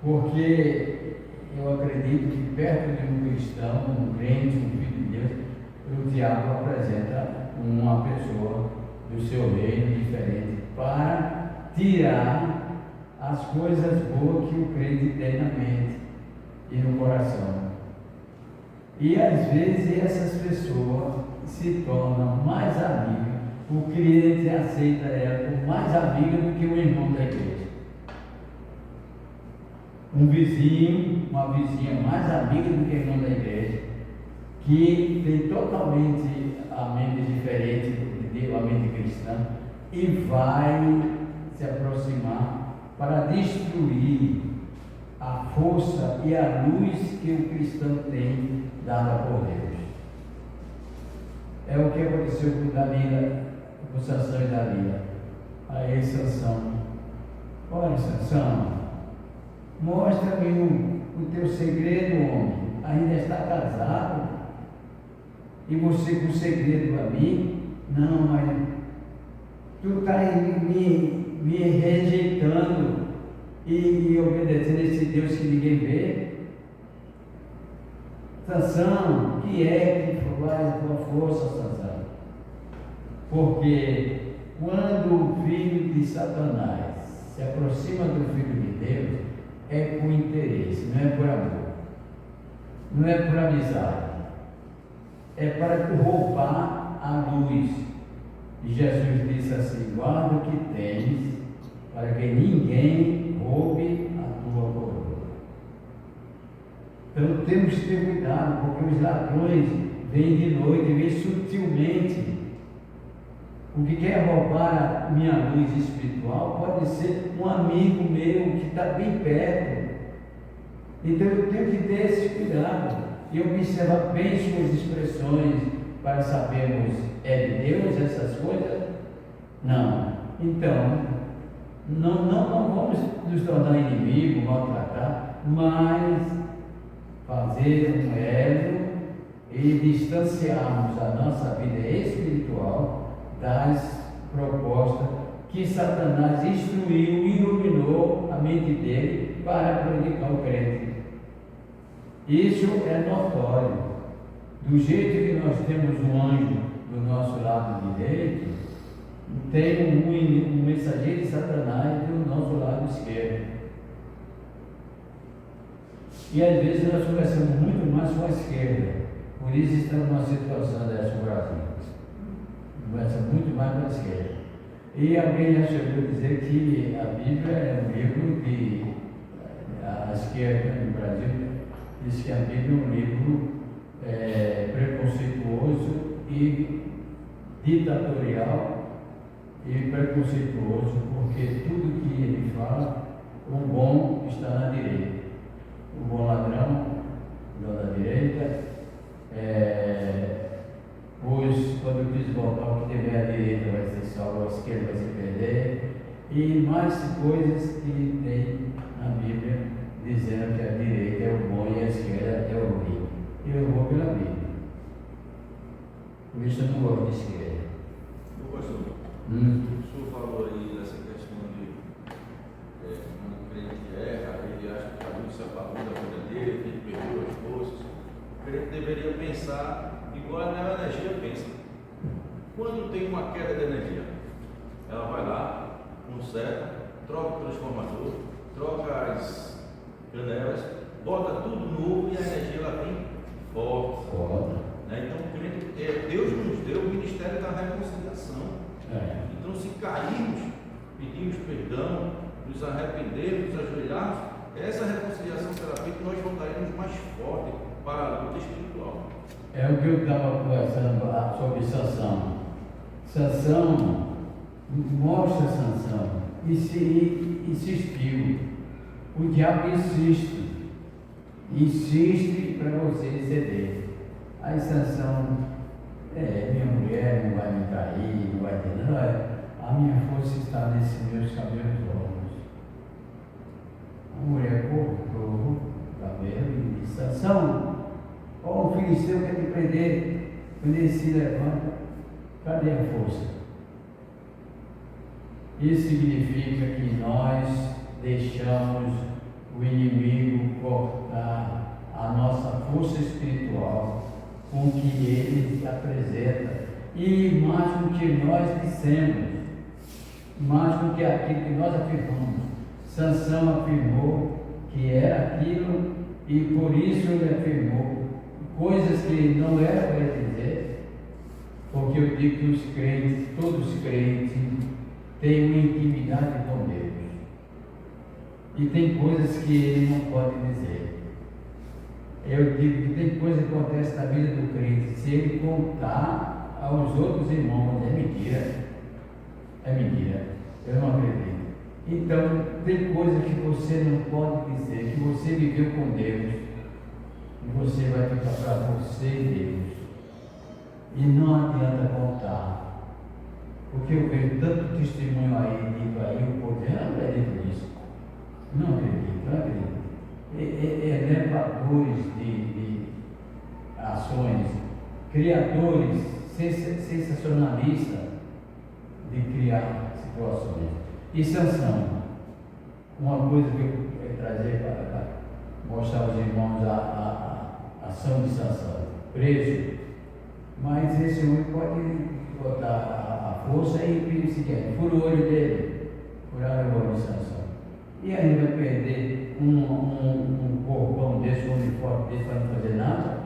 porque eu acredito que perto de um cristão, um crente, um filho de Deus, o diabo apresenta uma pessoa do seu reino diferente para tirar as coisas boas que o crente tem na mente e no coração. E às vezes essas pessoas se tornam mais amigas, o crente aceita ela como mais amiga do que o irmão da igreja. Um vizinho, uma vizinha mais amiga do que o irmão da igreja, que tem totalmente a mente diferente a mente cristã e vai se aproximar para destruir a força e a luz que o cristão tem dada por Deus. É o que aconteceu com Dalila, com Sansão e Dalila. Aí Sansão: olha, Sansão, mostra-me o teu segredo, homem. Ainda está casado e você com segredo a mim? Não, mas tu está me me rejeitando e obedecendo esse Deus que ninguém vê. Sansão, que é que faz a tua força, Sansão? Porque quando o filho de Satanás se aproxima do filho de Deus, é por interesse, não é por amor, não é por amizade, é para roubar a luz. E Jesus disse assim: guarda o que tens, para que ninguém roube a tua coroa. Então temos que ter cuidado, porque os ladrões vêm de noite, vêm sutilmente. O que quer roubar a minha luz espiritual pode ser um amigo meu que está bem perto. Então eu tenho que ter esse cuidado e observar bem suas expressões para sabermos, é de Deus essas coisas? Não. Então, não vamos nos tornar inimigos, maltratar, mas fazer um elo e distanciarmos a nossa vida espiritual das propostas que Satanás instruiu e iluminou a mente dele para predicar o crente. Isso é notório. Do jeito que nós temos um anjo do nosso lado direito, tem um mensageiro de Satanás do nosso lado esquerdo. E às vezes nós conversamos muito mais com a esquerda, por isso estamos numa situação dessa no Brasil. Conversa muito mais com a esquerda. E alguém já chegou a dizer que a Bíblia é um livro que a esquerda no Brasil diz que a Bíblia é um livro preconceituoso e ditatorial e preconceituoso, porque tudo que ele fala, o bom está na direita. O bom ladrão está na direita, pois quando diz voltar, o que tiver à direita vai ser salvo, a esquerda vai se perder, e mais coisas que tem na Bíblia dizendo que a direita é o bom e a esquerda é o ruim. Eu vou pela Bíblia. Por isso eu não gosto de esquerda. Pastor, o senhor falou aí dessa questão de quando o crente erra, ele acha que a luz se apagou da vida dele, que ele perdeu as forças. O crente deveria pensar igual a energia pensa. Quando tem uma queda de energia, ela vai lá, conserta, troca o transformador, troca as janelas, bota tudo novo e a energia ela vem forte. Então o crente, Deus nos deu o ministério da reconciliação. Então se cairmos, pedimos perdão, nos arrependermos, nos ajoelharmos, essa reconciliação será feita e nós voltaremos mais fortes para a luta espiritual. É o que eu estava conversando sobre Sansão. Sansão, mostra Sansão, insistiu. O diabo insiste para você ceder. Aí Sansão, minha mulher não vai me trair, não vai ter nada. A minha força está nesses meus cabelos longos. A mulher cortou o cabelo e disse: Sansão, o filisteu quer te prender. Quando ele se levanta, cadê a força? Isso significa que nós deixamos o inimigo cortar a nossa força espiritual com o que ele se apresenta, e mais com o que nós dissemos, mais com que aquilo que nós afirmamos. Sansão afirmou que era aquilo, e por isso ele afirmou coisas que não era para ele dizer, porque eu digo que os crentes, todos os crentes, têm uma intimidade com Deus, e tem coisas que ele não pode dizer. Eu digo que tem coisa que acontece na vida do crente, se ele contar aos outros irmãos, é mentira, eu não acredito. Então, tem coisa que você não pode dizer, que você viveu com Deus, e você vai ficar para você e Deus, e não adianta contar, porque eu vejo tanto testemunho aí, dito aí, o poder, eu não acredito nisso, não acredito. Elevadores de ações, criadores sensacionalistas de criar situações. E Sansão, uma coisa que eu quero trazer para mostrar aos irmãos a ação de Sansão, preso, mas esse homem pode botar a força e seguinte, fura o olho dele, furar o olho de Sansão. E aí vai perder um corpão desse, um homem forte desse para não fazer nada?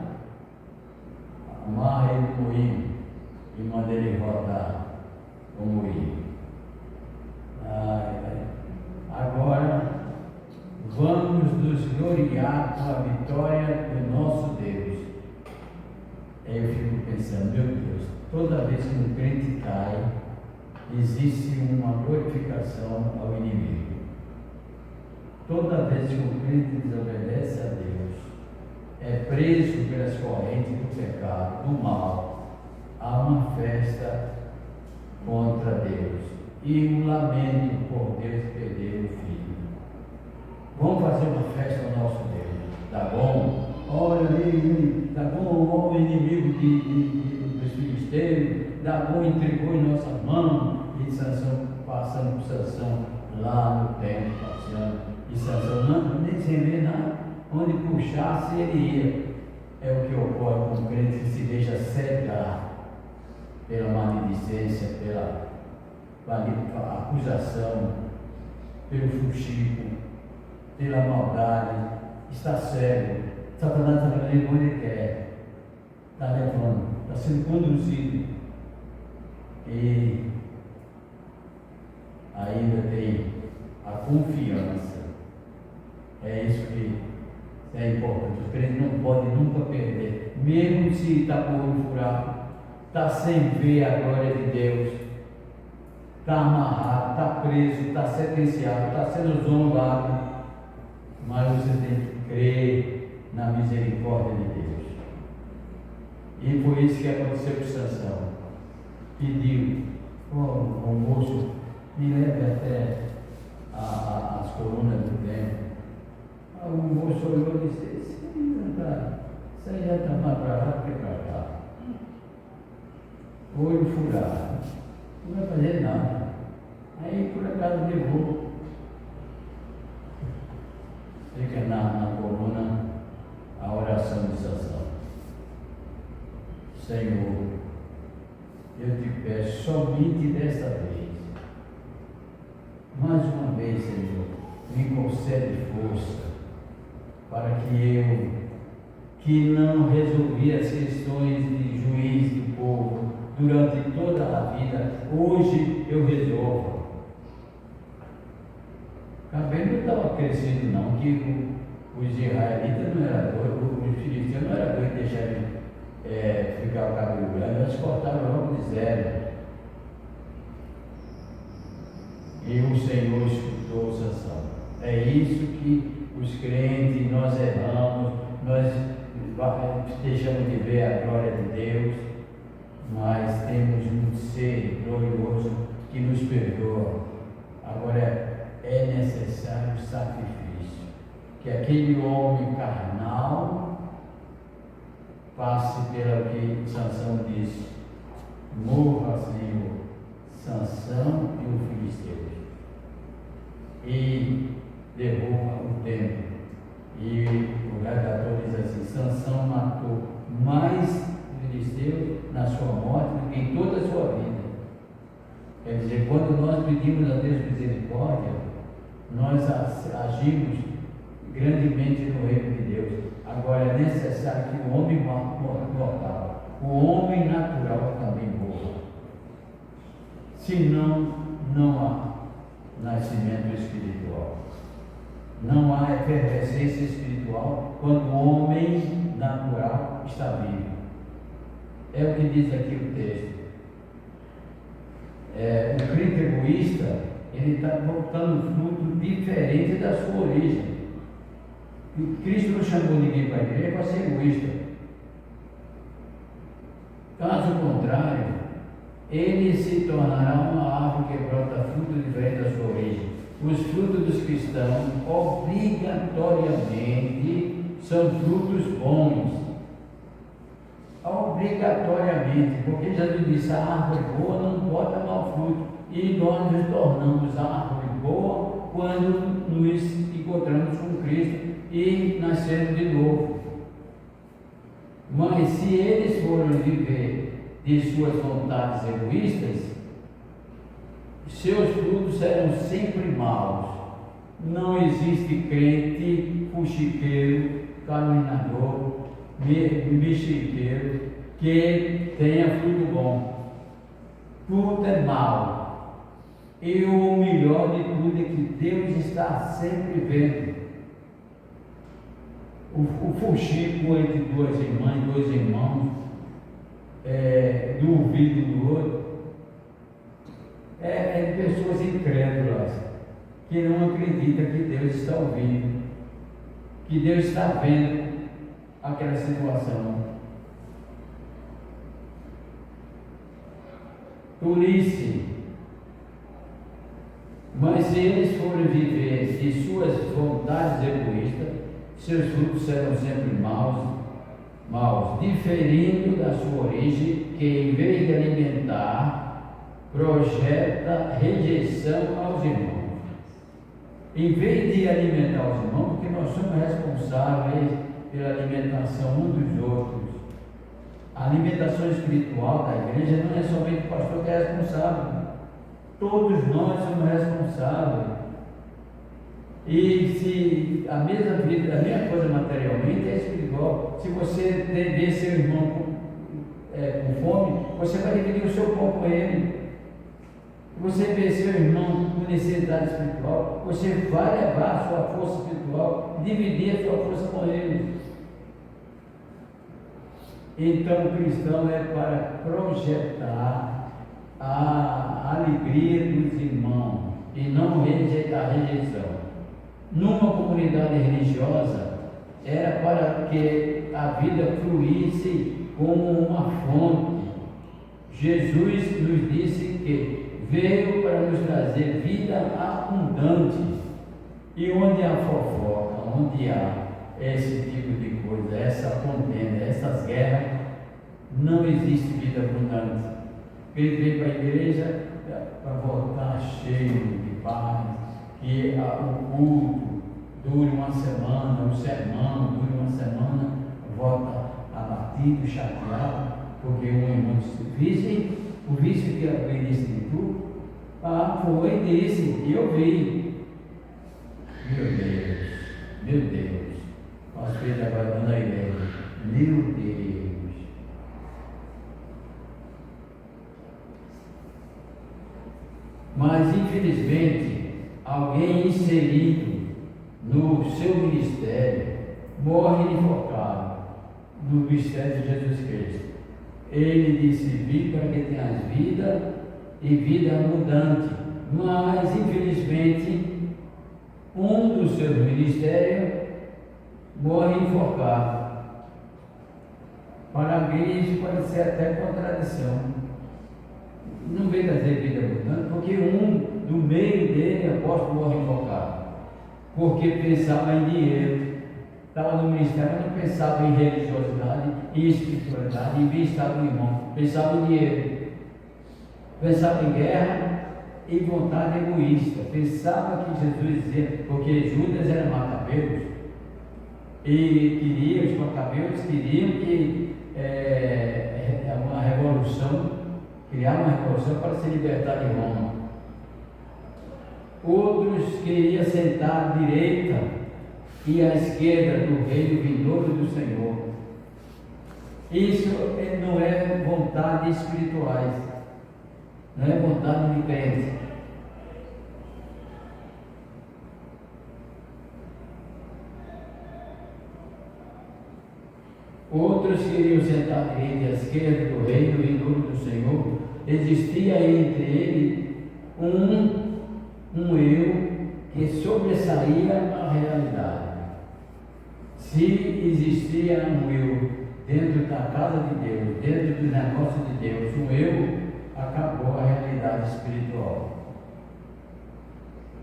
Amarra ele no moinho e manda ele rodar o moinho. Agora vamos nos gloriar com a vitória do nosso Deus. Aí eu fico pensando, meu Deus, toda vez que um crente cai, existe uma glorificação ao inimigo. Toda vez que um crente desobedece a Deus, é preso pelas correntes do pecado, do mal, há uma festa contra Deus e um lamento por Deus perder o filho. Vamos fazer uma festa ao nosso Deus, tá bom? Olha aí, tá bom, o inimigo dos filisteus, tá bom, entregou em nossa mão, e Sansão, passando por Sansão lá no templo, passeando, e Sansão não, nem sem ver nada, onde puxasse ele ia. É o que ocorre com o crente que se deixa cegar pela maledicência, pela acusação, pelo fuxico, pela maldade, está cego. Satanás está levando onde ele quer, está levando, está sendo conduzido. E ainda tem a confiança. É isso que é importante. Os crentes não podem nunca perder, mesmo se está com o olho furado, está sem ver a glória de Deus, está amarrado, está preso, está sentenciado, está sendo zombado, mas você tem que crer na misericórdia de Deus. E foi isso que aconteceu com Sansão. Pediu, o moço, me leve até as colunas do templo. O moço olhou e disse: isso aí já está mais para lá do que para cá. Olho furado, não vai fazer nada. Aí por acaso levou. Fica na coluna a oração de Sansão. Senhor, eu te peço somente desta vez, mais uma vez, Senhor, me concede força para que eu, que não resolvi as questões de juiz do povo durante toda a vida, hoje eu resolvo. Também não estava crescendo não, que os israelitas não eram doidos, os filisteus não eram doidos de deixarem ficar o cabelo grande, eles cortaram logo de zero. E o Senhor escutou Sansão. É isso que os crentes, nós erramos, nós deixamos de ver a glória de Deus, mas temos um ser glorioso que nos perdoa. Agora é necessário sacrifício, que aquele homem carnal passe pelo que Sansão disse: morra, Senhor, Sansão e o filisteu. E derruba o templo. E o redator diz assim: Sansão matou mais filisteus na sua morte do que em toda a sua vida. Quer dizer, quando nós pedimos a Deus misericórdia, nós agimos grandemente no reino de Deus. Agora é necessário que o homem mortal, o homem natural também morra. Senão, não há nascimento espiritual. Não há efervescência espiritual quando o homem natural está vivo. É o que diz aqui o texto. O crente egoísta, ele está botando fruto diferente da sua origem. E Cristo não chamou ninguém para a igreja para ser egoísta. Caso contrário, ele se tornará uma árvore que brota fruto diferente da sua origem. Os frutos dos cristãos, obrigatoriamente, são frutos bons. Obrigatoriamente, porque Jesus disse: a árvore boa não bota mau fruto, e nós nos tornamos árvore boa quando nos encontramos com Cristo e nascemos de novo. Mas se eles forem viver de suas vontades egoístas, seus frutos serão sempre maus. Não existe crente, fuxiqueiro, caminhador, mexiqueiro que tenha fruto bom. Tudo é mau. E o melhor de tudo é que Deus está sempre vendo. O fuxico entre duas irmãs, dois irmãos, do ouvido do outro, é de pessoas incrédulas, que não acreditam que Deus está ouvindo, que Deus está vendo aquela situação. Tolice. Mas se eles forem viver de suas vontades egoístas, seus frutos serão sempre maus, diferindo da sua origem, que em vez de alimentar, projeta rejeição aos irmãos. Em vez de alimentar os irmãos, porque nós somos responsáveis pela alimentação um dos outros. A alimentação espiritual da igreja não é somente o pastor que é responsável. Todos nós somos responsáveis. E se a mesma vida, a mesma coisa materialmente é espiritual. Se você ver seu irmão com fome, você vai dividir o seu pão com ele. Se você ver seu irmão com necessidade espiritual, você vai levar a sua força espiritual, dividir a sua força com ele. Então o cristão é para projetar a alegria dos irmãos e não rejeitar a rejeição. Numa comunidade religiosa, era para que a vida fluísse como uma fonte. Jesus nos disse que veio para nos trazer vida abundante. E onde há fofoca, onde há esse tipo de coisa, essa contenda, essas guerras, não existe vida abundante. Ele vem para a igreja para voltar cheio de paz, que o culto dure uma semana, o sermão dure uma semana, volta abatido, chateado, porque um irmão disse: o vício que eu disse de tu, foi desse, e eu vi. Meu Deus, nós fez agora na igreja, meu Deus. Mas infelizmente, alguém inserido no seu ministério morre enfocado no mistério de Jesus Cristo. Ele disse: vim para que tenhas vida e vida abundante. Mas infelizmente, um dos seus ministérios morre enfocado. Para alguém isso pode ser até contradição. Não veio trazer vida abundante, porque um do meio dele, apóstolo, morre enfocado, porque pensava em dinheiro, estava no ministério, mas não pensava em religiosidade e espiritualidade, em bem-estar do irmão, pensava em dinheiro, pensava em guerra e vontade egoísta, pensava que Jesus dizia, porque Judas era macabeus, e os macabeus queriam que uma revolução, criar uma revolução para se libertar de Roma. Outros queriam sentar à direita e à esquerda do reino vindouro do Senhor. Isso não é vontade espirituais, não é vontade de crente. Outros queriam sentar à direita e à esquerda do reino vindouro do Senhor. Existia entre ele um eu que sobressaía a realidade. Se existia um eu dentro da casa de Deus, dentro do negócio de Deus, um eu, acabou a realidade espiritual.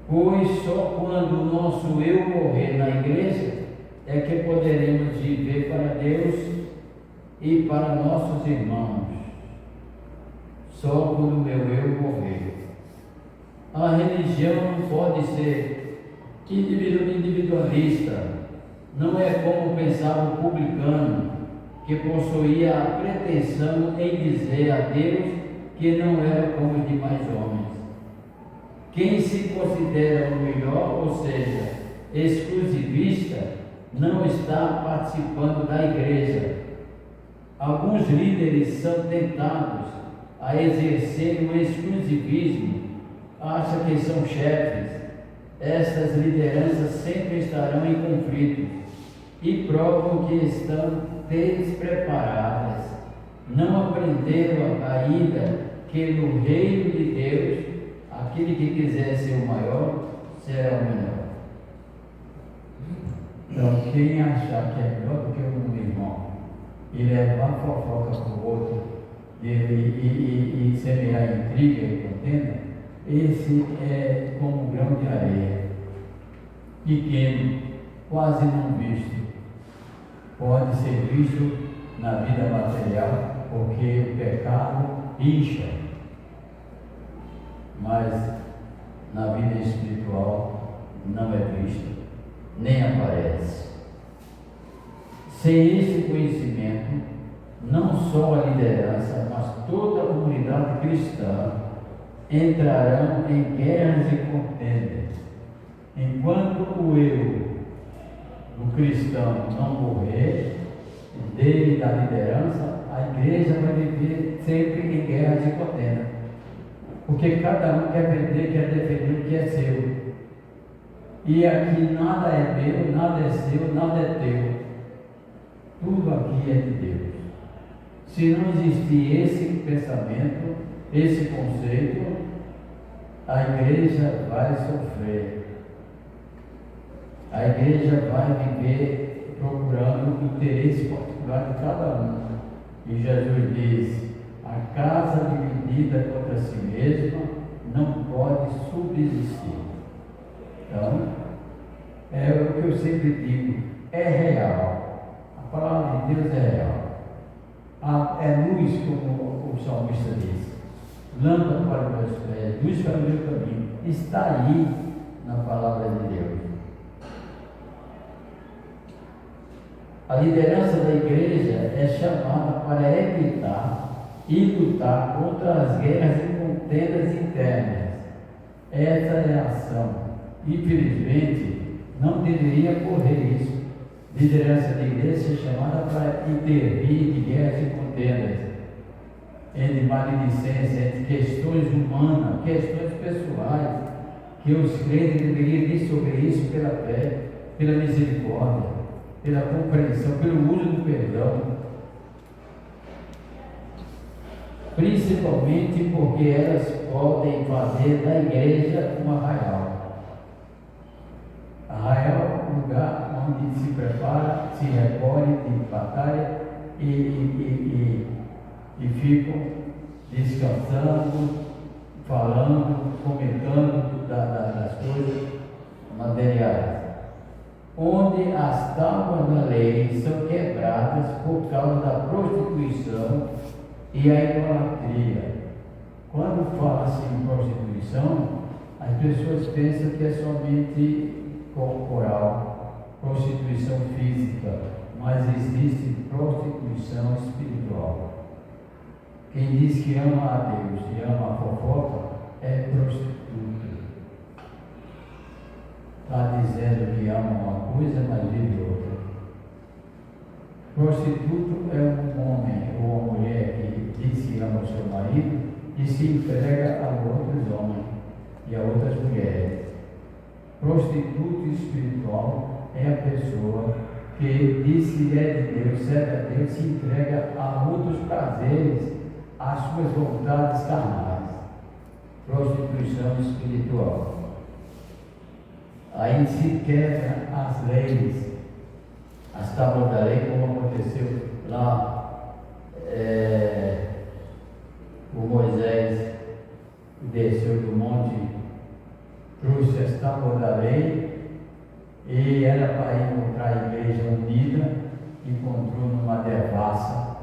Pois só quando o nosso eu morrer na igreja é que poderemos viver para Deus e para nossos irmãos. Só quando o meu eu morrer. A religião religião não pode ser individualista. Não é como pensava o publicano, que possuía a pretensão em dizer a Deus que não era como os demais homens. Quem se considera o melhor, ou seja, exclusivista, não está participando da igreja. Alguns líderes são tentados a exercer o exclusivismo, acham que são chefes. Estas lideranças sempre estarão em conflito e provam que estão despreparadas. Não aprenderam ainda que no reino de Deus, aquele que quiser ser o maior, será o menor. Então, quem achar que é melhor do que um irmão e levar fofoca para o outro e semear intriga e contenda, esse é como um grão de areia, pequeno, quase não visto. Pode ser visto na vida material, porque o pecado incha, mas na vida espiritual não é visto, nem aparece. Sem esse conhecimento, não só a liderança, mas toda a comunidade cristã entrarão em guerras e contendas. Enquanto o eu do cristão não morrer, dele da liderança, a igreja vai viver sempre em guerras e contendas. Porque cada um quer defender o que é seu. E aqui nada é meu, nada é seu, nada é teu. Tudo aqui é de Deus. Se não existir esse pensamento, esse conceito, a igreja vai sofrer. A igreja vai viver procurando o interesse particular de cada um. E Jesus diz: a casa dividida contra si mesma não pode subsistir. Então, é o que eu sempre digo, é real. A palavra de Deus é real. É luz, como o salmista diz. Lâmpada para os meus pés, luz para o meu caminho. Está aí na palavra de Deus. A liderança da igreja é chamada para evitar e lutar contra as guerras e contendas internas. Essa é a ação. Infelizmente, não deveria ocorrer isso. Liderança da igreja é chamada para intervir de guerras e contendas, entre maledicência, entre questões humanas, questões pessoais, que os crentes deveriam dissolver isso pela fé, pela misericórdia, pela compreensão, pelo uso do perdão. Principalmente porque elas podem fazer da igreja um arraial. Arraial é um lugar onde se prepara, se recolhe de batalha e ficam descansando, falando, comentando das coisas materiais. Onde as tábuas da lei são quebradas por causa da prostituição e a idolatria. Quando fala-se em prostituição, as pessoas pensam que é somente corporal, prostituição física, mas existe prostituição espiritual. Quem diz que ama a Deus e ama a fofoca é prostituta. Está dizendo que ama uma coisa, mas vive outra. Prostituto é um homem ou uma mulher que diz que ama o seu marido e se entrega a outros homens e a outras mulheres. Prostituto espiritual é a pessoa que diz que é de Deus, serve a Deus, se entrega a outros prazeres, às suas vontades carnais. Prostituição espiritual. Aí se quebra as leis, as tábuas da lei, como aconteceu lá, o Moisés desceu do monte, trouxe as tábuas da lei e era para encontrar a igreja unida, encontrou numa devassa.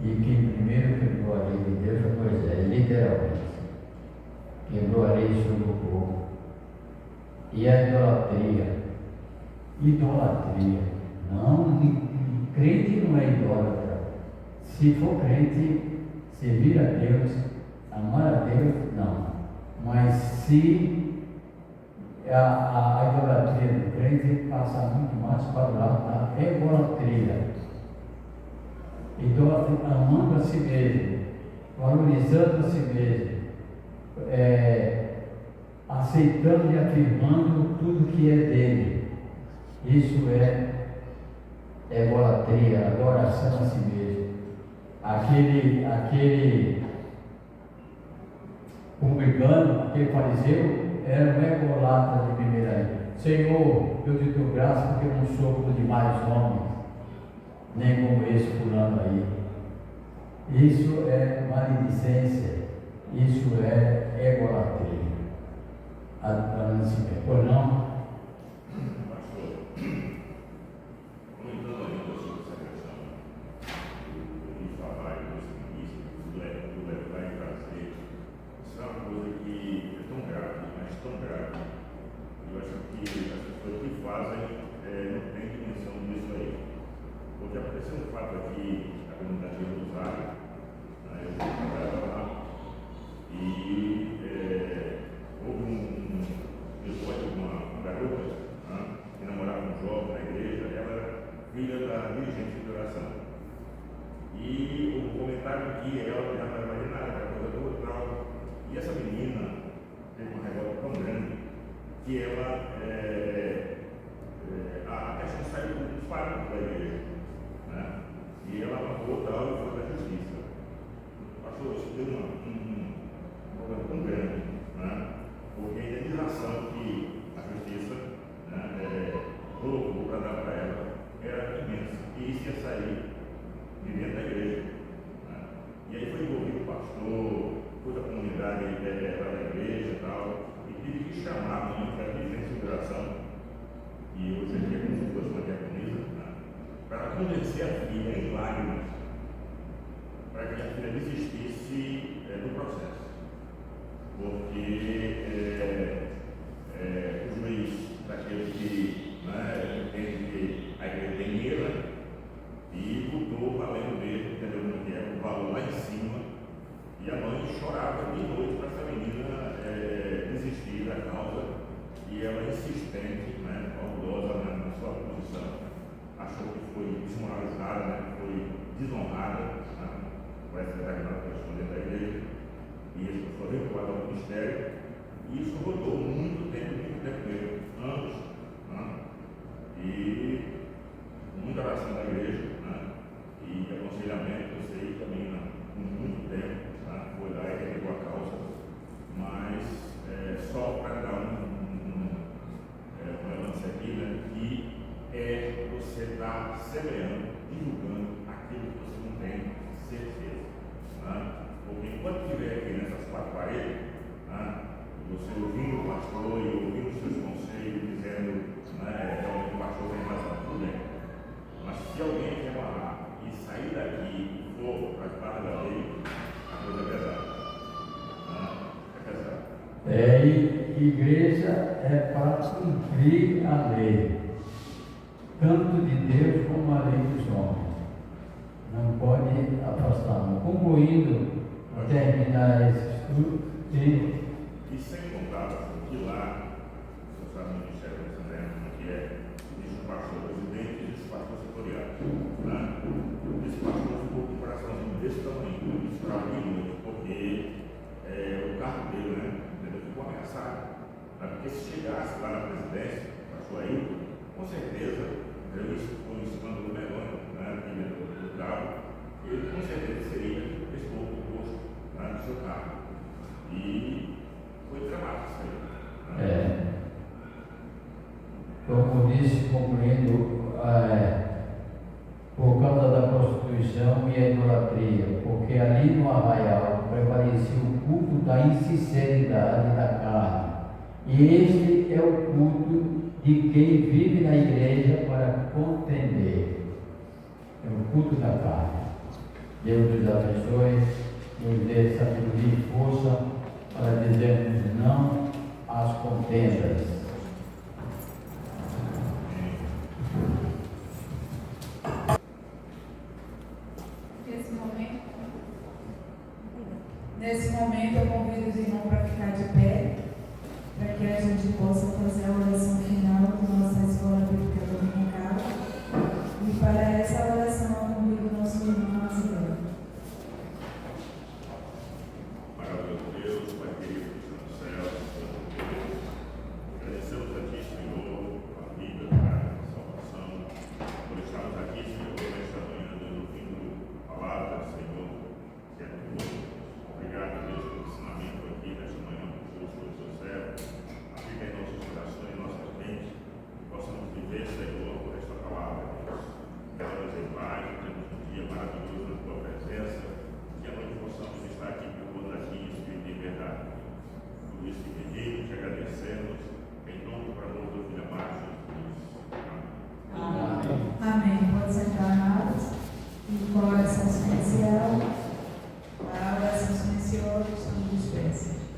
E quem primeiro quebrou a lei de Deus foi Moisés, literalmente. quebrou a lei sobre o povo. E a idolatria, não, crente não é idólatra. Se for crente, servir a Deus, amar a Deus, não. Mas se a idolatria do crente passa muito mais para o lado da egolatria. Idólatra amando a si mesmo, valorizando a si mesmo, aceitando e afirmando tudo que é dele. Isso é egolatria, adoração a si mesmo. Aquele publicano, aquele fariseu, era um egolatra de primeira linha. Senhor, eu te dou graça porque eu não sou como demais homens, nem como esse fulano aí. Isso é maledicência, isso é egolatria. Pois não? Pastor, comentando ainda sobre essa questão do falar e do extremismo, do levar e trazer, isso é uma coisa que é tão grave, mas tão grave. Eu acho que as pessoas que fazem não têm dimensão disso aí. Porque apareceu um fato aqui na comunidade de Rosário, eu trabalhava lá, e houve um episódio de uma garota que namorava um jovem na igreja. Ela era filha da dirigente de oração. E o comentário que ela já não era nada, era coisa do outro. E essa menina teve uma revolta tão grande que ela a questão saiu dos fatos da igreja. E ela mandou tal e foi para a justiça. Pastor, isso deu um problema tão grande, porque a indenização que a justiça colocou para dar para ela era imensa. E isso ia sair de dentro da igreja. E aí foi envolvido o pastor, toda a comunidade da igreja e tal, e tive que chamar a mãe para a dirigência de oração, e hoje em dia como se fosse uma diaconisa, para convencer a filha em lágrimas, para que a filha desistisse do processo. Porque o juiz, daquele que entende que a igreja tem dinheiro, e botou valendo mesmo, entendeu? Que é o valor lá em cima, e a mãe chorava de noite para essa menina desistir da causa, e ela insistente, orgulhosa na sua posição, achou que foi desmoralizada, foi desonrada por essa determinada correspondente da igreja, e isso foi vinculado ao ministério, e isso rodou muito tempo mesmo, anos, e muita oração da igreja, e aconselhamento. Eu sei que a menina, com muito tempo, foi lá e pegou a causa, mas só para dar uma lance aqui, que você está semeando, divulgando aquilo que você não tem certeza. Porque enquanto estiver aqui nessas quatro paredes, você ouvindo o pastor e ouvindo os seus conselhos, dizendo realmente o pastor tem razão, tudo bem. Mas se alguém quer amarrar e sair daqui e for para debaixo da lei, a coisa é pesada. É pesada. Igreja é para cumprir a lei, tanto de Deus como a lei dos homens. Não pode afastar. Concluindo, terminar esse estudo. E sem contar que lá, você sabe no Ministério da Assembleia, que existe um pastor presidente e existe um pastor setorial. Esse pastor ficou com o coraçãozinho desse tamanho, extraordinário, porque o cargo dele, ficou ameaçado. Porque se chegasse lá na presidência, o pastor Ailton, com certeza, isso foi um escândalo menor, do cargo, ele com certeza seria expor o posto do seu cargo. E foi dramático isso aí. Como disse, concluindo, por causa da prostituição e a idolatria, porque ali no arraial prevalecia o culto da insinceridade da carne. E este é o culto de quem vive na igreja para contender. É o culto da carne. Deus nos abençoe, nos dê sabedoria e força para dizermos não às contendas. Nesse momento eu convido os irmãos para ficar de pé, para que a gente possa fazer a oração final da nossa escola bíblica dominical. E para essa oração eu convido o nosso irmão Maciel. Maravilhoso Deus, Pai querido do céu, Santo Deus, agradecemos a Ti, Senhor, a vida, a salvação, por estarmos aqui, Senhor, nesta manhã, ouvindo a palavra, Senhor, que é muito bom. Obrigado, Deus, pelo ensinamento aqui nesta manhã, por o seu servo. Aplica em nossos corações e nossas mentes, que possamos viver, Senhor, por esta palavra, Deus. Quero dizer, Pai, que temos um dia maravilhoso na Tua presença, que a noite possamos estar aqui por conta aqui, Espírito de verdade. Por isso que pedimos, te agradecemos, em nome do amor do Filho amado Jesus. Amém. Amém. Pode sentar, amados. E com a oração especial, a oração silenciosa, estamos dispersos.